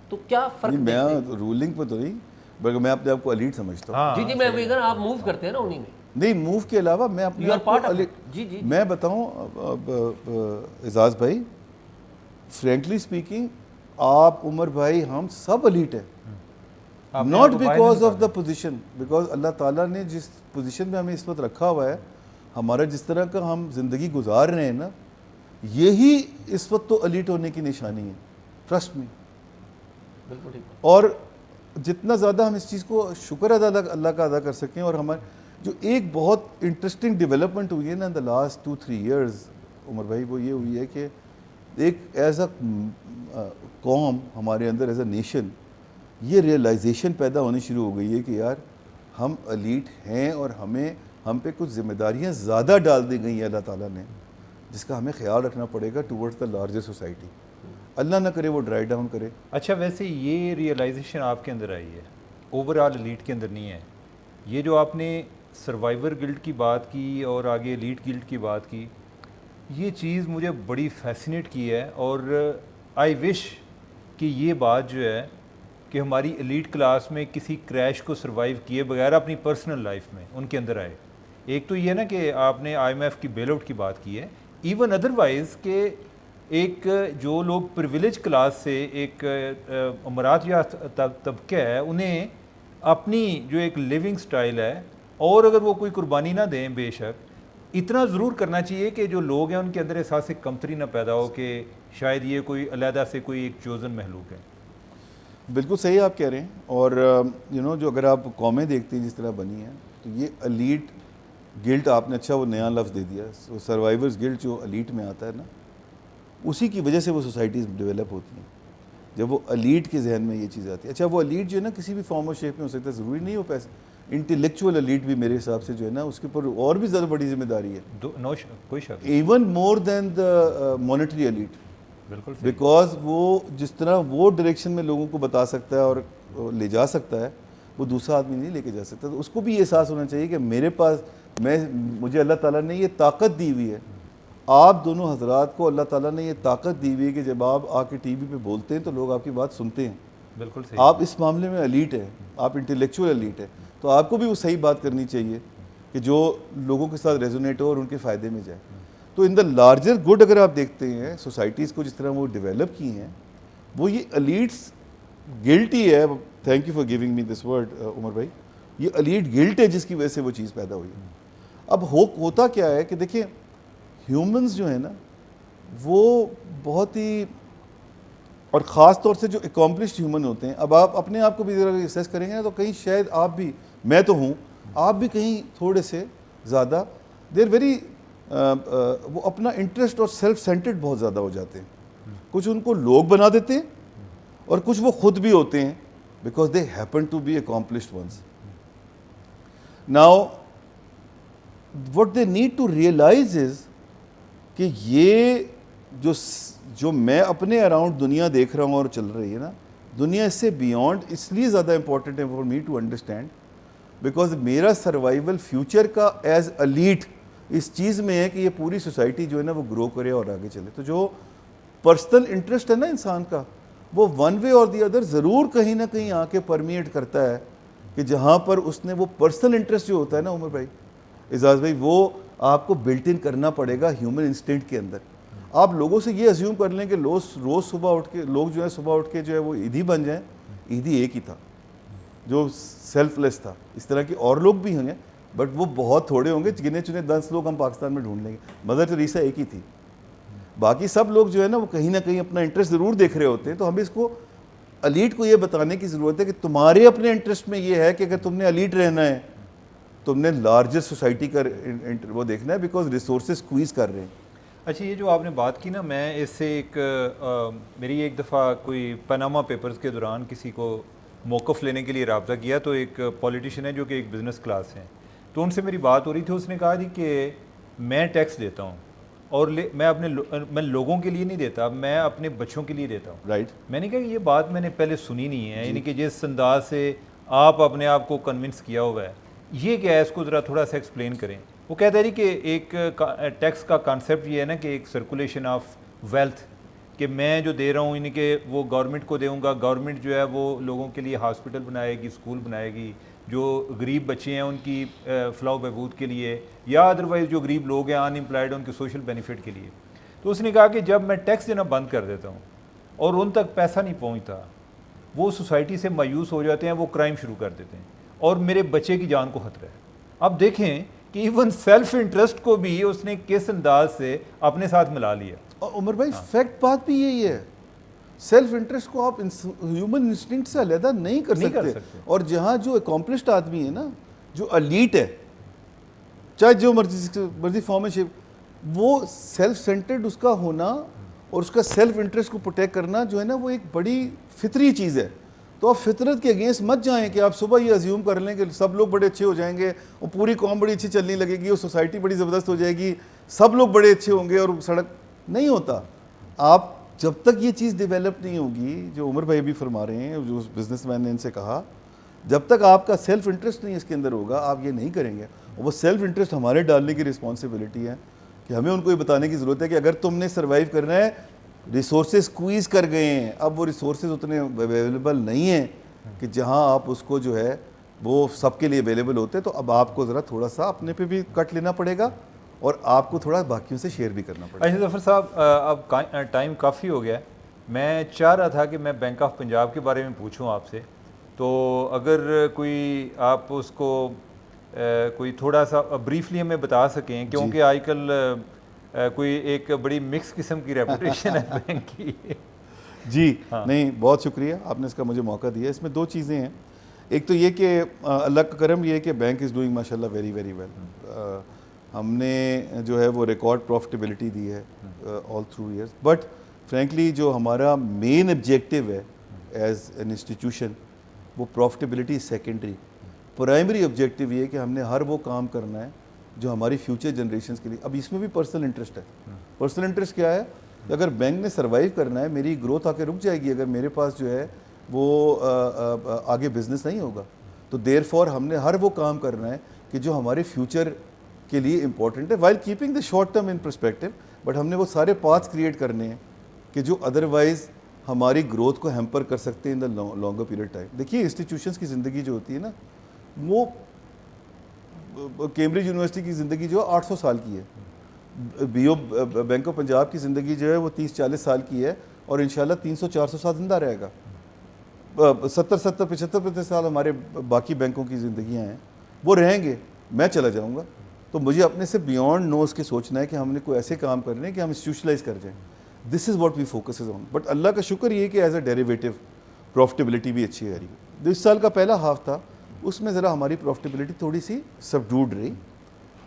تو کیا فرق میں رولنگ پہ تو نہیں, بلکہ میں اپنے آپ کو ایلیٹ سمجھتا ہوں. جی جی میں وہی آپ موو کرتے ہیں نا انہی میں. نہیں موو کے علاوہ میں اپنے آپ کو جی جی میں بتاؤں اعزاز بھائی, فرینکلی اسپیکنگ آپ عمر بھائی ہم سب ایلیٹ ہیں. Not because of the position, because اللہ تعالیٰ نے جس پوزیشن میں ہمیں اس وقت رکھا ہوا ہے, ہمارا جس طرح کا ہم زندگی گزار رہے ہیں نا, یہی اس وقت تو ایلیٹ ہونے کی نشانی ہے. Trust me. بالکل ٹھیک. اور جتنا زیادہ ہم اس چیز کو شکر اللہ کا ادا کر سکیں. اور ہمارے جو ایک بہت انٹرسٹنگ ڈیولپمنٹ ہوئی ہے نا ان دا لاسٹ 2-3 ایئرز عمر بھائی, وہ یہ ہوئی ہے کہ ایک ایز اے قوم ہمارے اندر, ایز اے نیشن, یہ ریئلائزیشن پیدا ہونی شروع ہو گئی ہے کہ یار ہم ایلیٹ ہیں اور ہم پہ کچھ ذمہ داریاں زیادہ ڈال دی گئی ہیں اللہ تعالیٰ نے, جس کا ہمیں خیال رکھنا پڑے گا ٹورڈز دا لارجر سوسائٹی. اللہ نہ کرے وہ ڈرائی ڈاؤن کرے. اچھا ویسے یہ ریئلائزیشن آپ کے اندر آئی ہے, اوور آل ایلیٹ کے اندر نہیں ہے. یہ جو آپ نے سروائیور گلڈ کی بات کی اور آگے ایلیٹ گلڈ کی بات کی, یہ چیز مجھے بڑی فیسینیٹ کی ہے. اور آئی وش کہ یہ بات جو ہے کہ ہماری ایلیٹ کلاس میں کسی کریش کو سروائیو کیے بغیر اپنی پرسنل لائف میں ان کے اندر آئے. ایک تو یہ نا کہ آپ نے آئی ایم ایف کی بیل آؤٹ کی بات کی ہے, ایون ادروائز کہ ایک جو لوگ پریویلیج کلاس سے ایک امارات یا طبقہ ہے, انہیں اپنی جو ایک لیونگ سٹائل ہے, اور اگر وہ کوئی قربانی نہ دیں بے شک, اتنا ضرور کرنا چاہیے کہ جو لوگ ہیں ان کے اندر احساس کمتری نہ پیدا ہو کہ شاید یہ کوئی علیحدہ سے کوئی ایک چوزن مخلوق ہے. بالکل صحیح آپ کہہ رہے ہیں. اور جو اگر آپ قومیں دیکھتے ہیں جس طرح بنی ہیں, تو یہ ایلیٹ گلٹ آپ نے اچھا وہ نیا لفظ دے دیا. سروائیورز گلٹ جو ایلیٹ میں آتا ہے نا, اسی کی وجہ سے وہ سوسائٹیز ڈیولپ ہوتی ہیں, جب وہ ایلیٹ کے ذہن میں یہ چیز آتی ہے. اچھا وہ ایلیٹ جو ہے نا کسی بھی فارم اور شیپ میں ہو سکتا ہے, ضروری نہیں ہو پیسے. انٹلیکچوئل ایلیٹ بھی میرے حساب سے جو ہے نا اس کے اوپر اور بھی زیادہ بڑی ذمہ داری ہے, کوئی شک, even more then the monetary elite. بالکل, بیکاز وہ جس طرح وہ ڈائریکشن میں لوگوں کو بتا سکتا ہے اور لے جا سکتا ہے, وہ دوسرا آدمی نہیں لے کے جا سکتا. تو اس کو بھی یہ احساس ہونا چاہیے کہ میرے پاس مجھے اللہ تعالیٰ نے یہ طاقت دی ہوئی ہے. آپ دونوں حضرات کو اللہ تعالیٰ نے یہ طاقت دی ہوئی ہے کہ جب آپ آ کے ٹی وی پہ بولتے ہیں تو لوگ آپ کی بات سنتے ہیں. بالکل آپ اس معاملے میں ایلیٹ ہیں, آپ انٹلیکچوئل ایلیٹ ہیں, تو آپ کو بھی وہ صحیح بات کرنی چاہیے کہ جو لوگوں کے ساتھ ریزونیٹ ہو اور ان کے فائدے میں جائے. تو ان دا لارجر گڈ اگر آپ دیکھتے ہیں سوسائٹیز کو جس طرح وہ ڈیولپ کی ہیں, وہ یہ الیٹس گلٹ ہی ہے. Thank you for giving me this word عمر بھائی, یہ الیٹ گلٹ ہے جس کی وجہ سے وہ چیز پیدا ہوئی ہے. اب ہوتا کیا ہے کہ دیکھیں ہیومنز جو ہیں نا وہ بہت ہی, اور خاص طور سے جو اکمپلشڈ ہیومن ہوتے ہیں, اب آپ اپنے آپ کو بھی ذرا اسیس کریں گے نا تو کہیں شاید آپ بھی, میں تو ہوں, آپ بھی کہیں تھوڑے سے زیادہ دیر ویری وہ اپنا انٹرسٹ اور سیلف سینٹرڈ بہت زیادہ ہو جاتے ہیں. کچھ ان کو لوگ بنا دیتے ہیں اور کچھ وہ خود بھی ہوتے ہیں because they happen to be accomplished ones. Now what they need to realize is کہ یہ جو میں اپنے اراؤنڈ دنیا دیکھ رہا ہوں اور چل رہی ہے نا, دنیا اس سے بیونڈ اس لیے زیادہ امپورٹنٹ ہے for me to understand because میرا سروائیول فیوچر کا ایز اے لیڈ اس چیز میں ہے کہ یہ پوری سوسائٹی جو ہے نا وہ گرو کرے اور آگے چلے. تو جو پرسنل انٹرسٹ ہے نا انسان کا, وہ ون وے اور دی ادر ضرور کہیں نہ کہیں آ کے پرمیٹ کرتا ہے کہ جہاں پر اس نے وہ پرسنل انٹرسٹ جو ہوتا ہے نا عمر بھائی, اعزاز بھائی, وہ آپ کو بلٹ ان کرنا پڑے گا ہیومن انسٹنکٹ کے اندر. آپ لوگوں سے یہ ازیوم کر لیں کہ روز صبح اٹھ کے لوگ جو ہے صبح اٹھ کے جو ہے وہ عیدی بن جائیں. عیدی ایک ہی تھا جو سیلف لیس تھا. اس طرح کے اور لوگ بھی ہوں گے بٹ وہ بہت تھوڑے ہوں گے, گنے چنے 10 لوگ ہم پاکستان میں ڈھونڈ لیں گے. مدر ٹریسا ایک ہی تھی, باقی سب لوگ جو ہے نا وہ کہیں نہ کہیں اپنا انٹرسٹ ضرور دیکھ رہے ہوتے ہیں. تو ہمیں اس کو الیٹ کو یہ بتانے کی ضرورت ہے کہ تمہارے اپنے انٹرسٹ میں یہ ہے کہ اگر تم نے الیٹ رہنا ہے تم نے لارجر سوسائٹی کا وہ دیکھنا ہے بیکاز ریسورسز سکویز کر رہے ہیں. اچھا, یہ جو آپ نے بات کی نا, میں اس سے میری ایک دفعہ کوئی پاناما پیپرز کے دوران کسی کو موقف لینے کے لیے رابطہ کیا, تو ایک پولیٹیشین ہے جو کہ ایک بزنس کلاس ہیں, تو ان سے میری بات ہو رہی تھی. اس نے کہا جی کہ میں ٹیکس دیتا ہوں اور میں لوگوں کے لیے نہیں دیتا, میں اپنے بچوں کے لیے دیتا ہوں. رائٹ. میں نے کہا کہ یہ بات میں نے پہلے سنی نہیں ہے, یعنی کہ جس انداز سے آپ اپنے آپ کو کنونس کیا ہوا ہے, یہ کیا ہے, اس کو ذرا تھوڑا سا ایکسپلین کریں. وہ کہتا ہے جی کہ ایک ٹیکس کا کانسیپٹ یہ ہے نا کہ ایک سرکولیشن آف ویلتھ, کہ میں جو دے رہا ہوں یعنی کہ وہ گورنمنٹ کو دوں گا, گورنمنٹ جو ہے وہ لوگوں کے لیے ہاسپٹل بنائے گی, اسکول بنائے گی, جو غریب بچے ہیں ان کی فلاح و بہبود کے لیے, یا ادروائز جو غریب لوگ ہیں ان امپلائڈ ان کے سوشل بینیفٹ کے لیے. تو اس نے کہا کہ جب میں ٹیکس دینا بند کر دیتا ہوں اور ان تک پیسہ نہیں پہنچتا, وہ سوسائٹی سے مایوس ہو جاتے ہیں, وہ کرائم شروع کر دیتے ہیں اور میرے بچے کی جان کو خطرہ ہے. اب دیکھیں کہ ایون سیلف انٹرسٹ کو بھی اس نے کس انداز سے اپنے ساتھ ملا لیا. عمر بھائی فیکٹ بات بھی یہی ہے, سیلف انٹرسٹ کو آپ ہیومن انسٹنکٹ سے علیحدہ نہیں کر سکتے. اور جہاں جو اکمپلشڈ آدمی ہے نا, جو الیٹ ہے, چاہے جو مرضی فارم میں شیپ, وہ سیلف سینٹرڈ اس کا ہونا اور اس کا سیلف انٹرسٹ کو پروٹیکٹ کرنا جو ہے نا وہ ایک بڑی فطری چیز ہے. تو آپ فطرت کے اگینسٹ مت جائیں کہ آپ صبح یہ ازیوم کر لیں کہ سب لوگ بڑے اچھے ہو جائیں گے, اور پوری قوم بڑی اچھی چلنے لگے گی, اور سوسائٹی بڑی زبردست ہو جائے گی, سب لوگ بڑے اچھے ہوں گے اور سڑک نہیں ہوتا. آپ جب تک یہ چیز ڈیولپ نہیں ہوگی, جو عمر بھائی بھی فرما رہے ہیں, جو بزنس مین نے ان سے کہا, جب تک آپ کا سیلف انٹرسٹ نہیں اس کے اندر ہوگا آپ یہ نہیں کریں گے. اور وہ سیلف انٹرسٹ ہمارے ڈالنے کی رسپانسبلٹی ہے کہ ہمیں ان کو یہ بتانے کی ضرورت ہے کہ اگر تم نے سروائیو کرنا ہے, ریسورسز سکویز کر گئے ہیں, اب وہ ریسورسز اتنے اویلیبل نہیں ہیں کہ جہاں آپ اس کو جو ہے وہ سب کے لیے اویلیبل ہوتے, تو اب آپ کو ذرا تھوڑا سا اپنے پہ بھی کٹ لینا پڑے گا اور آپ کو تھوڑا باقیوں سے شیئر بھی کرنا پڑے گا. اچھا ظفر صاحب, اب ٹائم کافی ہو گیا ہے, میں چاہ رہا تھا کہ میں بینک آف پنجاب کے بارے میں پوچھوں آپ سے, تو اگر کوئی آپ اس کو کوئی تھوڑا سا بریفلی ہمیں بتا سکیں, کیونکہ آج کل کوئی ایک بڑی مکس قسم کی ریپوٹیشن ہے بینک کی. جی نہیں, بہت شکریہ آپ نے اس کا مجھے موقع دیا. اس میں دو چیزیں ہیں. ایک تو یہ کہ اللہ کا کرم یہ ہے کہ بینک از ڈوئنگ ماشاء اللہ ویری ویری ویل. ہم نے جو ہے وہ ریکارڈ پروفٹیبلٹی دی ہے all through years, but frankly جو ہمارا مین آبجیکٹیو ہے ایز این انسٹیٹیوشن وہ پروفٹیبلٹی سیکنڈری. پرائمری آبجیکٹیو یہ ہے کہ ہم نے ہر وہ کام کرنا ہے جو ہماری فیوچر جنریشنز کے لیے. اب اس میں بھی پرسنل انٹرسٹ ہے. پرسنل انٹرسٹ کیا ہے, اگر بینک نے سروائیو کرنا ہے, میری گروتھ آ کے رک جائے گی اگر میرے پاس جو ہے وہ آگے بزنس نہیں ہوگا. تو دیر فور ہم نے ہر وہ کام کرنا ہے کہ جو ہمارے فیوچر کے لیے امپورٹنٹ ہے, while keeping the short term in perspective, but ہم نے وہ سارے پاتھس کریٹ کرنے ہیں کہ جو ادروائز ہماری گروتھ کو ہیمپر کر سکتے ہیں ان دا لانگر پیریڈ ٹائم. دیکھیے انسٹیٹیوشنس کی زندگی جو ہوتی ہے نا, وہ کیمبرج یونیورسٹی کی زندگی جو ہے 800 سال کی ہے, بینک آف پنجاب کی زندگی جو ہے وہ 30-40 سال کی ہے, اور انشاءاللہ 300-400 سال زندہ رہے گا. 70-75 سال ہمارے باقی بینکوں کی زندگیاں ہیں, وہ رہیں گے, میں چلا جاؤں گا. تو مجھے اپنے سے بیونڈ نوز کے سوچنا ہے کہ ہم نے کوئی ایسے کام کرنے ہیں کہ ہم انسٹیٹیوشنلائز کر جائیں. This is what we focus on. But اللہ کا شکر یہ کہ ایز اے ڈیریویٹو پروفٹیبلٹی بھی اچھی ہے. جو اس سال کا پہلا ہاف تھا اس میں ذرا ہماری پروفٹیبلٹی تھوڑی سی سبڈوڈ رہی,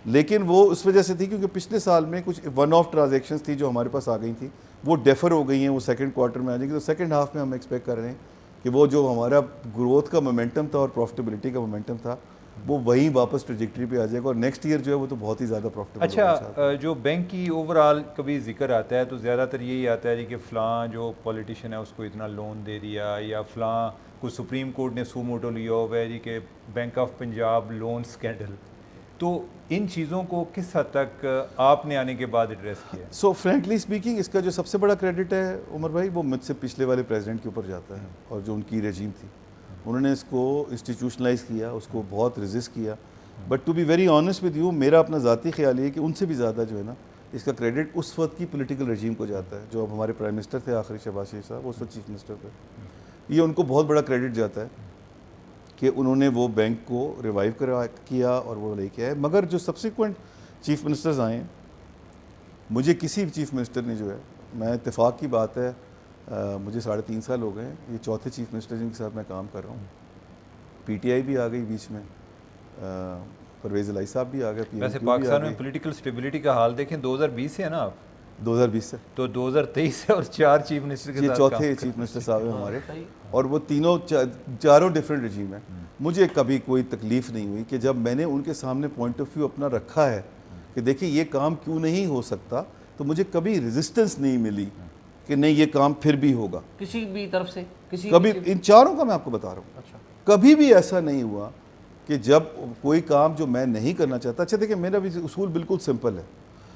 لیکن وہ اس وجہ سے تھی کیونکہ پچھلے سال میں کچھ ون آف ٹرانزیکشنز تھی جو ہمارے پاس آ گئی تھیں, وہ ڈیفر ہو گئی ہیں, وہ سیکنڈ کوارٹر میں آ جائیں گی. تو سیکنڈ ہاف میں ہم ایکسپیکٹ کر رہے ہیں کہ وہ جو ہمارا گروتھ کا مومنٹم تھا اور پروفٹیبلٹی کا مومنٹم تھا وہ وہیں واپس ٹریجیکٹری پہ آ جائے گا, اور نیکسٹ ایئر جو ہے وہ تو بہت ہی زیادہ پروفٹیبل. اچھا, جو بینک کی اوور آل کبھی ذکر آتا ہے تو زیادہ تر یہی آتا ہے کہ فلاں جو پولیٹیشین ہے اس کو اتنا لون دے دیا, یا فلاں کو سپریم کورٹ نے سو موٹو لیا ہوا ہے جی کہ bank of Punjab loan scandal. تو ان چیزوں کو کس حد تک آپ نے آنے کے بعد ایڈریس کیا؟ سو فرینکلی اسپیکنگ اس کا جو سب سے بڑا کریڈٹ ہے عمر بھائی وہ مجھ سے پچھلے والے پریزیڈنٹ کے اوپر جاتا ہے, اور جو ان کی رجیم تھی انہوں نے اس کو انسٹیٹیوشنلائز کیا, اس کو بہت ریزسٹ کیا. But to be very honest with you, میرا اپنا ذاتی خیال یہ ہے کہ ان سے بھی زیادہ جو ہے نا اس کا کریڈٹ اس وقت کی پولیٹیکل رجیم کو جاتا ہے. جو اب ہمارے پرائم منسٹر تھے آخری شہباز شریف صاحب, اس وقت چیف منسٹر تھے, یہ ان کو بہت بڑا کریڈٹ جاتا ہے کہ انہوں نے وہ بینک کو ریوائیو کیا اور وہ لے کے آئے. مگر جو سبسیکوینٹ چیف منسٹرز آئے ہیں, مجھے کسی بھی چیف منسٹر نے جو ہے, میں اتفاق کی بات ہے مجھے 3.5 سال ہو گئے ہیں, یہ چوتھے چیف منسٹر جن کے ساتھ میں کام کر رہا ہوں. پی ٹی آئی بھی آ گئی بیچ میں, پرویز الہی صاحب بھی آ گئے. ویسے پاکستان میں پولیٹیکل سٹیبلٹی کا حال دیکھیں 2020 سے ہے نا, آپ 2020 سے, تو 2023 سے, اور 4 چیف منسٹر کے یہ ساتھ چوتھے چیف منسٹر صاحب ہیں ہمارے, اور وہ چاروں ڈفرینٹ رجیم ہیں. مجھے کبھی کوئی تکلیف نہیں ہوئی کہ جب میں نے ان کے سامنے پوائنٹ آف ویو اپنا رکھا ہے کہ دیکھیں یہ کام کیوں نہیں ہو سکتا, تو مجھے کبھی ریزسٹنس نہیں ملی کہ نہیں یہ کام پھر بھی ہوگا کسی بھی طرف سے. کبھی ان چاروں کا میں آپ کو بتا رہا ہوں, کبھی بھی ایسا نہیں ہوا کہ جب کوئی کام جو میں نہیں کرنا چاہتا. اچھا دیکھیں, میرا بھی اصول بالکل سمپل ہے.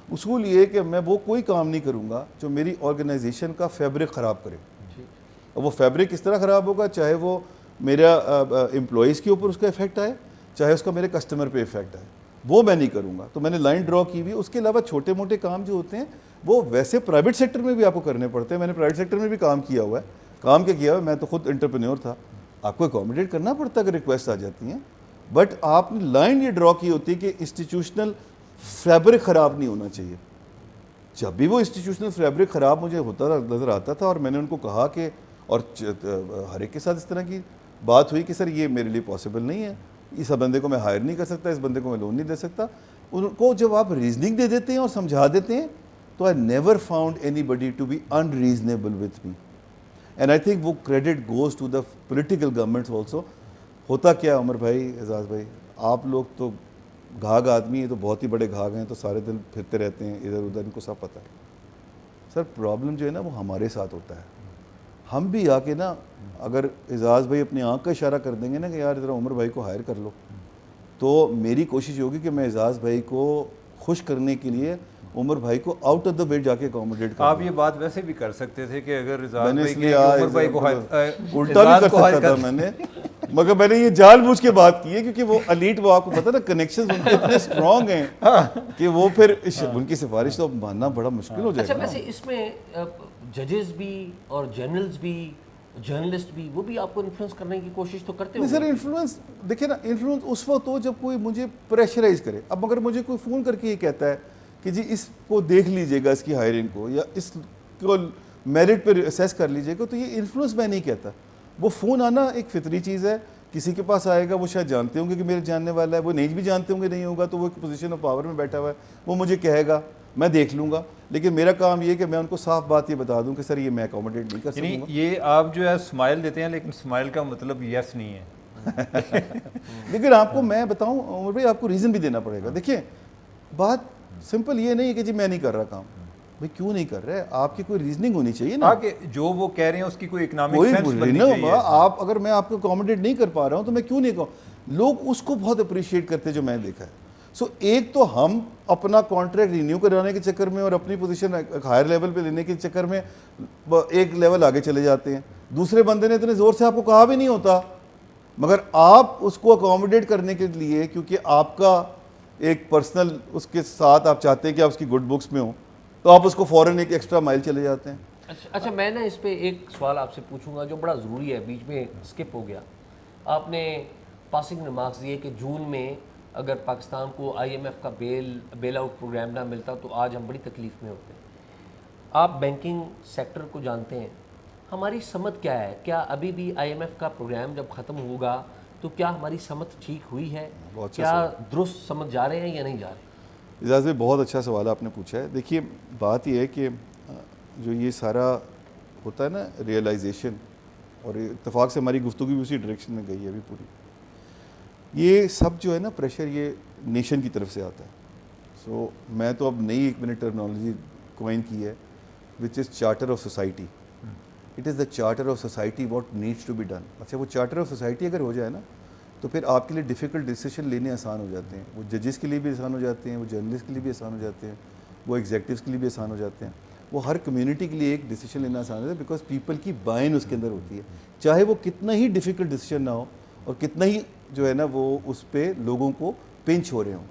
اصول یہ ہے کہ میں وہ کوئی کام نہیں کروں گا جو میری آرگنائزیشن کا فیبرک خراب کرے. وہ فیبرک کس طرح خراب ہوگا, چاہے وہ میرا امپلائیز کے اوپر اس کا افیکٹ آئے, چاہے اس کا میرے کسٹمر پہ افیکٹ آئے, وہ میں نہیں کروں گا. تو میں نے لائن ڈرا کی ہوئی. اس کے علاوہ چھوٹے موٹے کام جو ہوتے ہیں وہ ویسے پرائیویٹ سیکٹر میں بھی آپ کو کرنے پڑتے ہیں. میں نے پرائیویٹ سیکٹر میں بھی کام کیا ہوا ہے. کام کیا کیا ہوا ہے, میں تو خود انٹرپرینور تھا. آپ کو اکوموڈیٹ کرنا پڑتا ہے اگر ریکویسٹ آ جاتی ہیں, بٹ آپ نے لائن یہ ڈرا کی ہوتی ہے کہ انسٹیٹیوشنل فیبرک خراب نہیں ہونا چاہیے. جب بھی وہ انسٹیٹیوشنل فیبرک خراب مجھے ہوتا نظر آتا تھا, اور میں نے ان کو کہا کہ, اور ہر ایک کے ساتھ اس طرح کی بات ہوئی کہ سر یہ میرے لیے پاسبل نہیں ہے, اس بندے کو میں ہائر نہیں کر سکتا, اس بندے کو میں لون نہیں دے سکتا. ان کو جب آپ ریزننگ دے دیتے ہیں اور سمجھا دیتے ہیں تو I never found anybody to be unreasonable with me, and I think وہ credit goes to the political governments also. ہوتا کیا عمر بھائی, اعزاز بھائی, آپ لوگ تو گھاگ آدمی ہیں, تو بہت ہی بڑے گھاگ ہیں, تو سارے دن پھرتے رہتے ہیں ادھر ادھر, ان کو سب پتہ ہے. سر پرابلم جو ہے نا وہ ہمارے ساتھ ہوتا ہے. ہم بھی آ کے نا اگر اعزاز بھائی اپنی آنکھ کا اشارہ کر دیں گے نا کہ یار ذرا عمر بھائی کو ہائر کر لو, تو میری کوشش ہوگی کہ میں اعزاز بھائی کو خوش کرنے کے لیے عمر بھائی کو آؤٹ آف دا وے جا کے اکوموڈیٹ کروں. آپ یہ بات ویسے بھی کر سکتے تھے کہ اگر اعزاز بھائی کے عمر بھائی کو الٹا بھی کر سکتا تھا میں نے, مگر میں نے یہ جان بوجھ کے بات کی ہے کیونکہ وہ ایلیٹ, وہ آپ کو پتہ نا کنیکشنز ان کے اتنے اسٹرانگ ہیں کہ وہ پھر ان کی سفارش تو ماننا بڑا مشکل ہو جائے گا. اچھا ویسے اس میں ججز بھی اور جنرلز بھی, جرنلسٹ بھی, وہ بھی آپ کو انفلوئنس کرنے کی کوشش تو کرتے ہیں. سر انفلوئنس دیکھیں نا, انفلوئنس اس وقت ہو جب کوئی مجھے پریشرائز کرے. اب اگر مجھے کوئی فون کر کے یہ کہتا ہے کہ جی اس کو دیکھ لیجئے گا, اس کی ہائرنگ کو, یا اس کو میرٹ پہ اسیس کر لیجئے گا, تو یہ انفلوئنس میں نہیں کہتا. وہ فون آنا ایک فطری چیز ہے, کسی کے پاس آئے گا, وہ شاید جانتے ہوں گے کہ میرے جاننے والا ہے, وہ نہیں بھی جانتے ہوں گے نہیں ہوگا, تو وہ ایک پوزیشن آف پاور میں بیٹھا ہوا ہے, وہ مجھے کہے گا, میں دیکھ لوں گا. لیکن میرا کام یہ کہ میں ان کو صاف بات یہ بتا دوں کہ سر یہ میں اکوموڈیٹ نہیں کر سکوں گا. یہ آپ جو ہے اسمائل دیتے ہیں, لیکن اسمائل کا مطلب یس نہیں ہے. لیکن آپ کو میں بتاؤں عمر بھائی, آپ کو ریزن بھی دینا پڑے گا. دیکھیں بات سمپل یہ نہیں ہے کہ جی میں نہیں کر رہا کام. بھائی کیوں نہیں کر رہے, آپ کی کوئی ریزننگ ہونی چاہیے نا, کہ جو وہ کہہ رہے ہیں اس کی کوئی اکنامک سینس بننی چاہیے. آپ اگر میں آپ کو اکوموڈیٹ نہیں کر پا رہا ہوں تو میں کیوں نہیں کہوں. لوگ اس کو بہت اپریشیٹ کرتے ہیں جو میں نے دیکھا ہے. سو ایک تو ہم اپنا کانٹریکٹ رینیو کرانے کے چکر میں اور اپنی پوزیشن ہائر لیول پہ لینے کے چکر میں ایک لیول آگے چلے جاتے ہیں. دوسرے بندے نے اتنے زور سے آپ کو کہا بھی نہیں ہوتا, مگر آپ اس کو اکوموڈیٹ کرنے کے لیے, کیونکہ آپ کا ایک پرسنل اس کے ساتھ آپ چاہتے ہیں کہ آپ اس کی گڈ بکس میں ہوں تو آپ اس کو فوراً ایک ایکسٹرا مائل چلے جاتے ہیں. اچھا میں نا اس پہ ایک سوال آپ سے پوچھوں گا جو بڑا ضروری ہے, بیچ میں اسکپ ہو گیا. آپ نے پاسنگ ریمارکس دیے کہ جون میں اگر پاکستان کو IMF کا بیل آؤٹ پروگرام نہ ملتا تو آج ہم بڑی تکلیف میں ہوتے. آپ بینکنگ سیکٹر کو جانتے ہیں, ہماری سمت کیا ہے؟ کیا ابھی بھی IMF کا پروگرام جب ختم ہوگا تو کیا ہماری سمت ٹھیک ہوئی ہے؟ کیا درست سمجھ جا رہے ہیں یا نہیں جا رہے؟ اعجاز بھائی بہت اچھا سوال آپ نے پوچھا ہے. دیکھیے بات یہ ہے کہ جو یہ سارا ہوتا ہے نا ریئلائزیشن, اور اتفاق سے ہماری گفتگو بھی اسی ڈائریکشن میں گئی ہے ابھی پوری, یہ سب جو ہے نا پریشر یہ نیشن کی طرف سے آتا ہے. سو میں تو اب نئی ایک میں نے ٹرمنالوجی کوائن کی ہے which is charter of society. It is the charter of society what needs to be done. اچھا وہ چارٹر آف سوسائٹی اگر ہو جائے نا تو پھر آپ کے لیے ڈیفیکلٹ ڈیسیشن لینے آسان ہو جاتے ہیں. وہ ججز کے لیے بھی آسان ہو جاتے ہیں, وہ جرنلسٹ کے لیے بھی آسان ہو جاتے ہیں, وہ ایگزیکٹوز کے لیے بھی آسان ہو جاتے ہیں. وہ ہر کمیونٹی کے لیے ایک ڈیسیشن لینا آسان ہوتا ہے بیکاز پیپل کی بائن اس کے اندر ہوتی ہے, چاہے وہ کتنا ہی ڈیفیکلٹ ڈیسیشن نہ ہو اور کتنا ہی جو ہے نا وہ اس پہ لوگوں کو پنچ ہو رہے ہوں.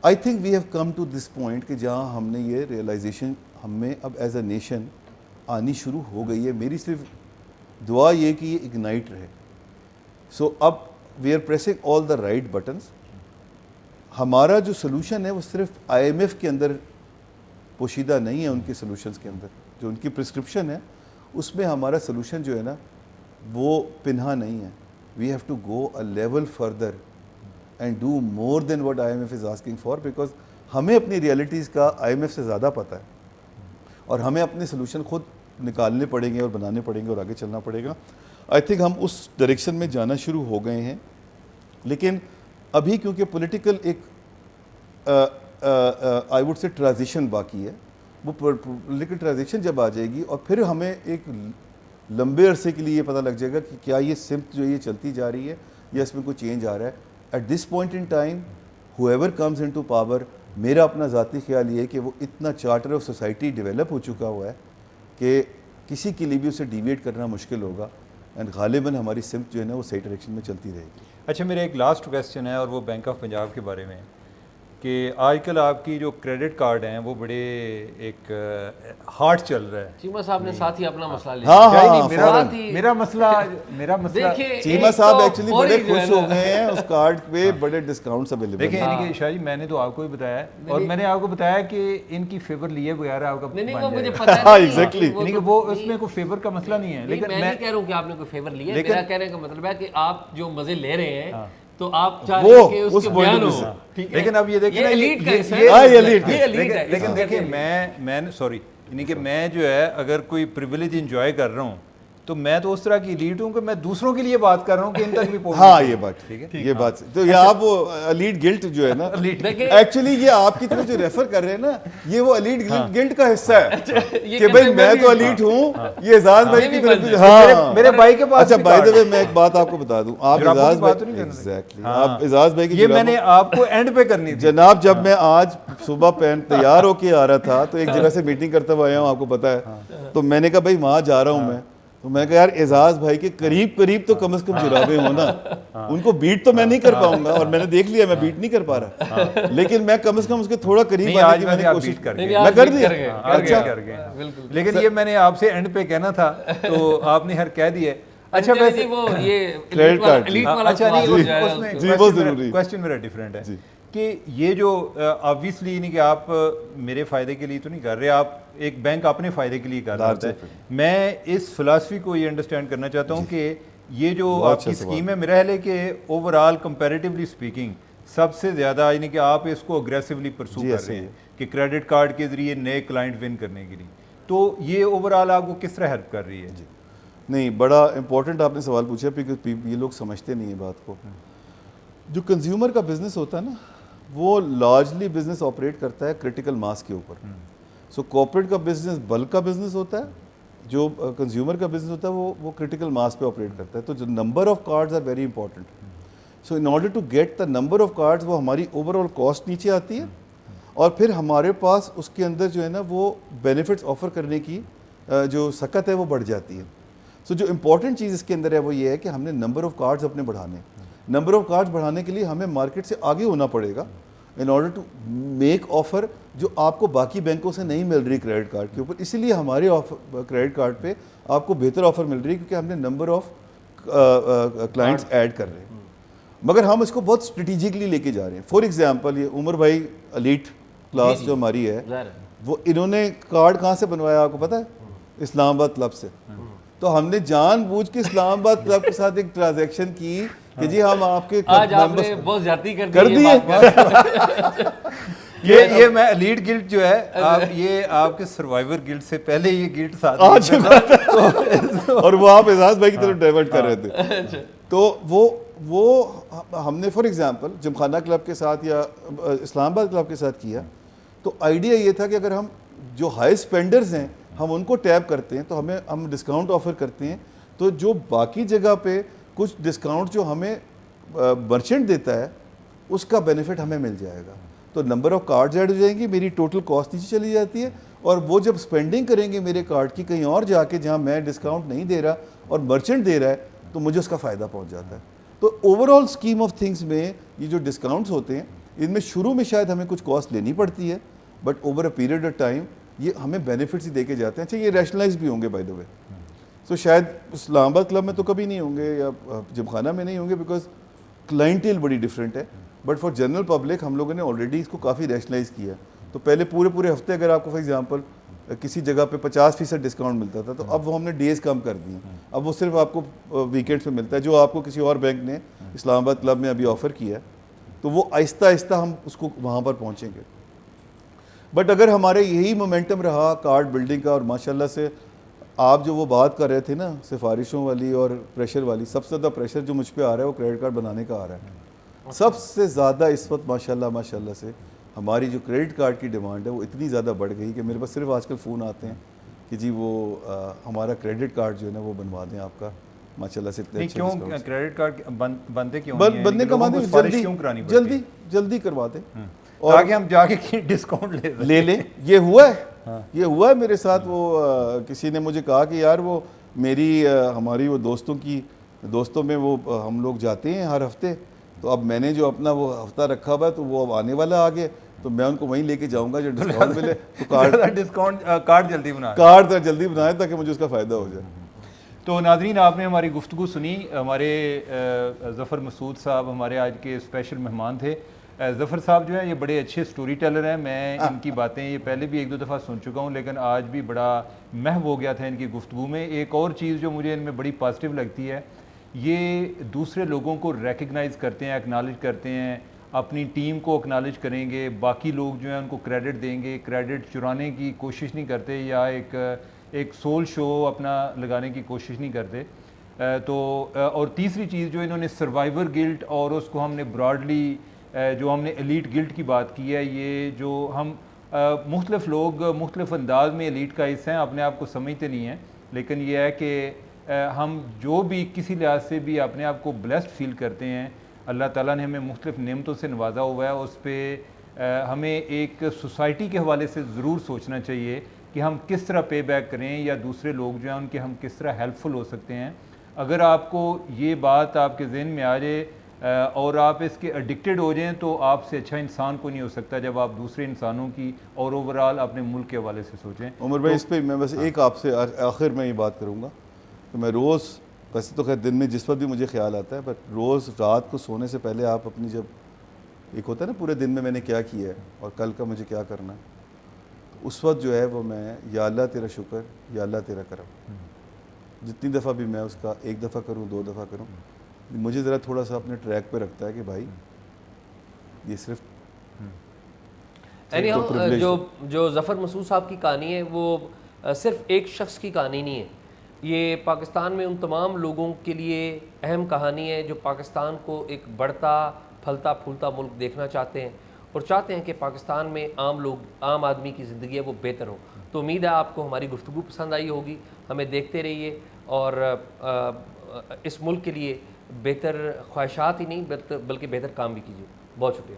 I think we have come to this point کہ جہاں ہم نے یہ ریئلائزیشن ہم میں اب ایز اے نیشن آنی شروع ہو گئی ہے. میری صرف دعا یہ کہ یہ اگنائٹ رہے. سو اب we are pressing all the right buttons. ہمارا جو سلوشن ہے وہ صرف IMF کے اندر پوشیدہ نہیں ہے, ان کے سلوشنز کے اندر جو ان کی پرسکرپشن ہے اس میں ہمارا سلوشن جو ہے نا وہ پنہا نہیں ہے. We have to go a level further and do more than what IMF is asking for, because ہمیں اپنی ریئلٹیز کا IMF سے زیادہ پتہ ہے اور ہمیں اپنے سلوشن خود نکالنے پڑیں گے اور بنانے پڑیں گے اور آگے چلنا پڑے گا. آئی تھنک ہم اس ڈائریکشن میں جانا شروع ہو گئے ہیں, لیکن ابھی کیونکہ پولیٹیکل ایک آئی ووڈ سے ٹرانزیشن باقی ہے. وہ پولیٹیکل ٹرانزیشن جب آ جائے گی اور پھر ہمیں ایک لمبے عرصے کے لیے یہ پتہ لگ جائے گا کہ کیا یہ سمت جو یہ چلتی جا رہی ہے یا اس میں کوئی چینج آ رہا ہے. At this point in time whoever comes into power, میرا اپنا ذاتی خیال یہ ہے کہ وہ اتنا چارٹر آف سوسائٹی ڈیولپ ہو چکا ہوا ہے کہ کسی کے لیے بھی اسے ڈیویٹ کرنا مشکل ہوگا, اینڈ غالباً ہماری سمت جو ہے نا وہ صحیح ڈائریکشن میں چلتی رہے گی. اچھا میرا ایک لاسٹ کویسچن ہے اور وہ بینک آف پنجاب کے بارے میں کہ آج کل آپ کی جو کریڈٹ کارڈ ہیں وہ بڑے ایک ہارڈ چل رہا ہے. چیمہ صاحب نے ساتھ ہی اپنا مسئلہ لیا. میرا مسئلہ چیمہ صاحب ایکچولی بڑے خوش ہو گئے ہیں اس کارڈ پہ, بڑے ڈسکاؤنٹس اویلیبل ہیں. دیکھیں یعنی کہ شاہ جی میں نے تو آپ کو ہی بتایا اور میں نے آپ کو بتایا کہ ان کی فیور لیے بغیر آپ کا ایگزیکٹلی یعنی کہ وہ اس میں کوئی فیور کا مسئلہ نہیں ہے. لیکن میں نہیں کہہ رہا ہوں کہ آپ نے کوئی فیور لیا, میرا کہنے کا مطلب ہے کہ آپ جو مزے لے رہے ہیں تو آپ چاہ رہے ہیں کہ اس کے بیان ہو. لیکن اب یہ دیکھیں لیکن دیکھیں میں سوری یعنی کہ میں جو ہے اگر کوئی پریویلیج انجوائے کر رہا ہوں تو میں تو اس طرح کی ایلیٹ ہوں کہ میں دوسروں کے لیے بات کر رہا ہوں کہ ان تک بھی پہنچ. ہاں یہ بات ٹھیک ہے, یہ بات تو یہ آپ وہ ایلیٹ گلٹ جو ہے نا ایکچولی یہ آپ کی طرف جو ریفر کر رہے ہیں نا یہ وہ ایلیٹ گلٹ کا حصہ ہے کہ بھائی میں تو ایلیٹ ہوں, یہ اعزاز بھائی کی طرف. ہاں میرے بھائی کے پاس. اچھا بائی دا وے میں ایک بات آپ کو بتا دوں, آپ اعزاز بھائی ایگزیکٹلی آپ اعزاز بھائی کی, یہ میں نے آپ کو اینڈ پہ کرنی تھی جناب. جب میں آج صبح پہن تیار ہو کے آ رہا تھا تو ایک جگہ سے میٹنگ کرتا ہوا آیا ہوں, آپ کو پتا ہے, تو میں نے کہا بھائی وہاں جا رہا ہوں میں, تو میں کہا یار اعزاز بھائی کے قریب تو کم از کم جرابیں ہوں نا, ان کو بیٹ تو میں نہیں کر پاؤں گا اور میں نے دیکھ لیا میں بیٹ نہیں کر پا رہا, لیکن میں کم از کم اس کے تھوڑا قریب آنے کی میں نے کوشش میں کر دیا. لیکن یہ میں نے آپ سے اینڈ پہ کہنا تھا تو آپ نے ہر کہہ دیا. اچھا ویسے وہ یہ کریڈٹ کارڈ اچھا نہیں کوسچن میرا ڈفرینٹ ہے کہ یہ جو آبویسلی یعنی کہ آپ میرے فائدے کے لیے تو نہیں کر رہے, آپ ایک بینک اپنے فائدے کے لیے کر رہا ہے. میں اس فلاسفی کو یہ انڈرسٹینڈ کرنا چاہتا ہوں کہ یہ جو آپ کی اسکیم ہے میرا خیال ہے کہ اوور آل کمپیریٹیولی اسپیکنگ سب سے زیادہ یعنی کہ آپ اس کو اگریسولی پرسو کر رہے ہیں کہ کریڈٹ کارڈ کے ذریعے نئے کلائنٹ ون کرنے کے لیے, تو یہ اوور آل آپ کو کس طرح ہیلپ کر رہی ہے؟ نہیں, بڑا امپورٹنٹ آپ نے سوال پوچھا کیونکہ یہ لوگ سمجھتے نہیں ہیں بات کو. جو کنزیومر کا بزنس ہوتا ہے نا وہ لارجلی بزنس آپریٹ کرتا ہے کرٹیکل ماس کے اوپر. سو کارپوریٹ کا بزنس بلک کا بزنس ہوتا ہے, جو کنزیومر کا بزنس ہوتا ہے وہ کرٹیکل ماس پہ آپریٹ کرتا ہے. تو جو number of cards are very important. So in order to get the number of cards وہ ہماری اوور آل کاسٹ نیچے آتی ہے اور پھر ہمارے پاس اس کے اندر جو ہے نا وہ بینیفٹس آفر کرنے کی جو سکت ہے وہ بڑھ جاتی ہے. سو جو امپورٹنٹ چیز اس کے اندر ہے وہ یہ ہے کہ ہم نے نمبر آف کارڈز اپنے بڑھانے. نمبر آف کارڈز بڑھانے کے لیے ہمیں مارکیٹ سے آگے ہونا پڑے گا in order to make offer جو آپ کو باقی بینکوں سے نہیں مل رہی کریڈٹ کارڈ کے اوپر. اسی لیے ہمارے کریڈٹ کارڈ پہ آپ کو بہتر آفر مل رہی ہے کیونکہ ہم نے نمبر آف کلائنٹس ایڈ کر رہے ہیں, مگر ہم اس کو بہت اسٹریٹجکلی لے کے جا رہے ہیں. فار ایگزامپل یہ عمر بھائی ایلیٹ کلاس جو ہماری ہے, وہ انہوں نے کارڈ کہاں سے بنوایا آپ کو پتہ ہے؟ اسلام آباد کلب سے. تو ہم نے جان بوجھ کے اسلام آباد کلب کے ساتھ ایک ٹرانزیکشن کی کہ جی ہم آپ کے بہت زیادتی کر دیے. یہ میں ایلیٹ گلٹ جو ہے یہ آپ کے سروائیور گلٹ سے پہلے یہ گلٹ ساتھ آ چکا تھا اور وہ آپ اعزاز بھائی کی طرف ڈائیورٹ کر رہے تھے. تو وہ ہم نے فار ایگزامپل جمخانہ کلب کے ساتھ یا اسلام آباد کلب کے ساتھ کیا, تو آئیڈیا یہ تھا کہ اگر ہم جو ہائی اسپینڈرز ہیں ہم ان کو ٹیپ کرتے ہیں تو ہم ڈسکاؤنٹ آفر کرتے ہیں, تو جو باقی جگہ پہ کچھ ڈسکاؤنٹ جو ہمیں مرچنٹ دیتا ہے اس کا بینیفٹ ہمیں مل جائے گا. تو نمبر آف کارڈز ایڈ ہو جائیں گی, میری ٹوٹل کاسٹ نیچے چلی جاتی ہے, اور وہ جب اسپینڈنگ کریں گے میرے کارڈ کی کہیں اور جا کے جہاں میں ڈسکاؤنٹ نہیں دے رہا اور مرچنٹ دے رہا ہے, تو مجھے اس کا فائدہ پہنچ جاتا ہے. تو over all scheme of things میں یہ جو ڈسکاؤنٹس ہوتے ہیں ان میں شروع میں شاید ہمیں کچھ کاسٹ لینی پڑتی ہے, but over a period of time یہ ہمیں بینیفٹس ہی دے کے جاتے ہیں. اچھا یہ ریشنلائز بھی ہوں گے بائی دا وے, سو شاید اسلام آباد کلب میں تو کبھی نہیں ہوں گے یا جمخانہ میں نہیں ہوں گے بیکاز کلائنٹیل بڑی ڈفرینٹ ہے, بٹ فار جنرل پبلک ہم لوگوں نے آلریڈی اس کو کافی ریشنلائز کیا. تو پہلے پورے ہفتے اگر آپ کو فار ایگزامپل کسی جگہ پہ 50% ڈسکاؤنٹ ملتا تھا, تو اب وہ ہم نے ڈیز کم کر دیے. اب وہ صرف آپ کو ویکینڈس پہ ملتا ہے, جو آپ کو کسی اور بینک نے اسلام آباد کلب میں ابھی آفر کیا ہے. تو وہ آہستہ آہستہ ہم اس کو وہاں پر پہنچیں گے. بٹ اگر ہمارے یہی مومنٹم رہا کارڈ بلڈنگ کا, اور ماشاءاللہ سے آپ جو وہ بات کر رہے تھے نا سفارشوں والی اور پریشر والی, سب سے زیادہ پریشر جو مجھ پہ آ رہا ہے وہ کریڈٹ کارڈ بنانے کا آ رہا ہے. سب سے زیادہ اس وقت ماشاءاللہ سے ہماری جو کریڈٹ کارڈ کی ڈیمانڈ ہے وہ اتنی زیادہ بڑھ گئی کہ میرے پاس صرف آج کل فون آتے ہیں کہ جی وہ ہمارا کریڈٹ کارڈ جو ہے نا وہ بنوا دیں آپ کا. ماشاءاللہ سے کیوں کریڈٹ کارڈ بنتے کیوں بننے کا معنی جلدی کروا دیں اور آگے ہم جا کے ڈسکاؤنٹ لے لیں. یہ ہوا ہے میرے ساتھ. وہ کسی نے مجھے کہا کہ یار وہ ہماری وہ دوستوں میں وہ ہم لوگ جاتے ہیں ہر ہفتے, تو اب میں نے جو اپنا وہ ہفتہ رکھا ہوا ہے تو وہ اب آنے والا آگے, تو میں ان کو وہیں لے کے جاؤں گا جو ڈسکاؤنٹ ملے. تو کارڈ جلدی بنائیں تاکہ مجھے اس کا فائدہ ہو جائے. تو ناظرین آپ نے ہماری گفتگو سنی. ہمارے ظفر مسعود صاحب ہمارے آج کے اسپیشل مہمان تھے. ظفر صاحب جو ہے یہ بڑے اچھے سٹوری ٹیلر ہیں. میں ان کی باتیں یہ پہلے بھی 1-2 دفعہ سن چکا ہوں, لیکن آج بھی بڑا محو ہو گیا تھا ان کی گفتگو میں. ایک اور چیز جو مجھے ان میں بڑی پازیٹیو لگتی ہے, یہ دوسرے لوگوں کو ریکگنائز کرتے ہیں, اکنالج کرتے ہیں. اپنی ٹیم کو اکنالج کریں گے, باقی لوگ جو ہیں ان کو کریڈٹ دیں گے. کریڈٹ چرانے کی کوشش نہیں کرتے یا ایک سول شو اپنا لگانے کی کوشش نہیں کرتے. تو اور تیسری چیز جو انہوں نے سروائیور گلٹ, اور اس کو ہم نے براڈلی جو ہم نے ایلیٹ گلٹ کی بات کی ہے, یہ جو ہم مختلف لوگ مختلف انداز میں ایلیٹ کا حصہ ہیں, اپنے آپ کو سمجھتے نہیں ہیں, لیکن یہ ہے کہ ہم جو بھی کسی لحاظ سے بھی اپنے آپ کو بلیسڈ فیل کرتے ہیں, اللہ تعالیٰ نے ہمیں مختلف نعمتوں سے نوازا ہوا ہے. اس پہ ہمیں ایک سوسائٹی کے حوالے سے ضرور سوچنا چاہیے کہ ہم کس طرح پے بیک کریں, یا دوسرے لوگ جو ہیں ان کے ہم کس طرح ہیلپ فل ہو سکتے ہیں. اگر آپ کو یہ بات آپ کے ذہن میں آ جائے اور آپ اس کے ایڈکٹڈ ہو جائیں, تو آپ سے اچھا انسان کوئی نہیں ہو سکتا جب آپ دوسرے انسانوں کی اور اوورآل اپنے ملک کے حوالے سے سوچیں. عمر بھائی اس پہ میں بس ایک آپ سے آخر میں یہ بات کروں گا کہ میں روز, ویسے تو خیر دن میں جس وقت بھی مجھے خیال آتا ہے, بٹ روز رات کو سونے سے پہلے آپ اپنی جب ایک ہوتا ہے نا پورے دن میں نے کیا کیا ہے اور کل کا مجھے کیا کرنا ہے, اس وقت جو ہے وہ میں یا اللہ تیرا شکر یا اللہ تیرا کرم, جتنی دفعہ بھی میں اس کا 1 دفعہ کروں 2 دفعہ کروں, مجھے ذرا تھوڑا سا اپنے ٹریک پہ رکھتا ہے کہ بھائی یہ صرف جو ظفر مسعود صاحب کی کہانی ہے وہ صرف ایک شخص کی کہانی نہیں ہے, یہ پاکستان میں ان تمام لوگوں کے لیے اہم کہانی ہے جو پاکستان کو ایک بڑھتا پھلتا پھولتا ملک دیکھنا چاہتے ہیں, اور چاہتے ہیں کہ پاکستان میں عام آدمی کی زندگی ہے وہ بہتر ہو. تو امید ہے آپ کو ہماری گفتگو پسند آئی ہوگی. ہمیں دیکھتے رہیے اور اس ملک کے لیے بہتر خواہشات ہی نہیں بلکہ بہتر کام بھی کیجیے. بہت شکریہ.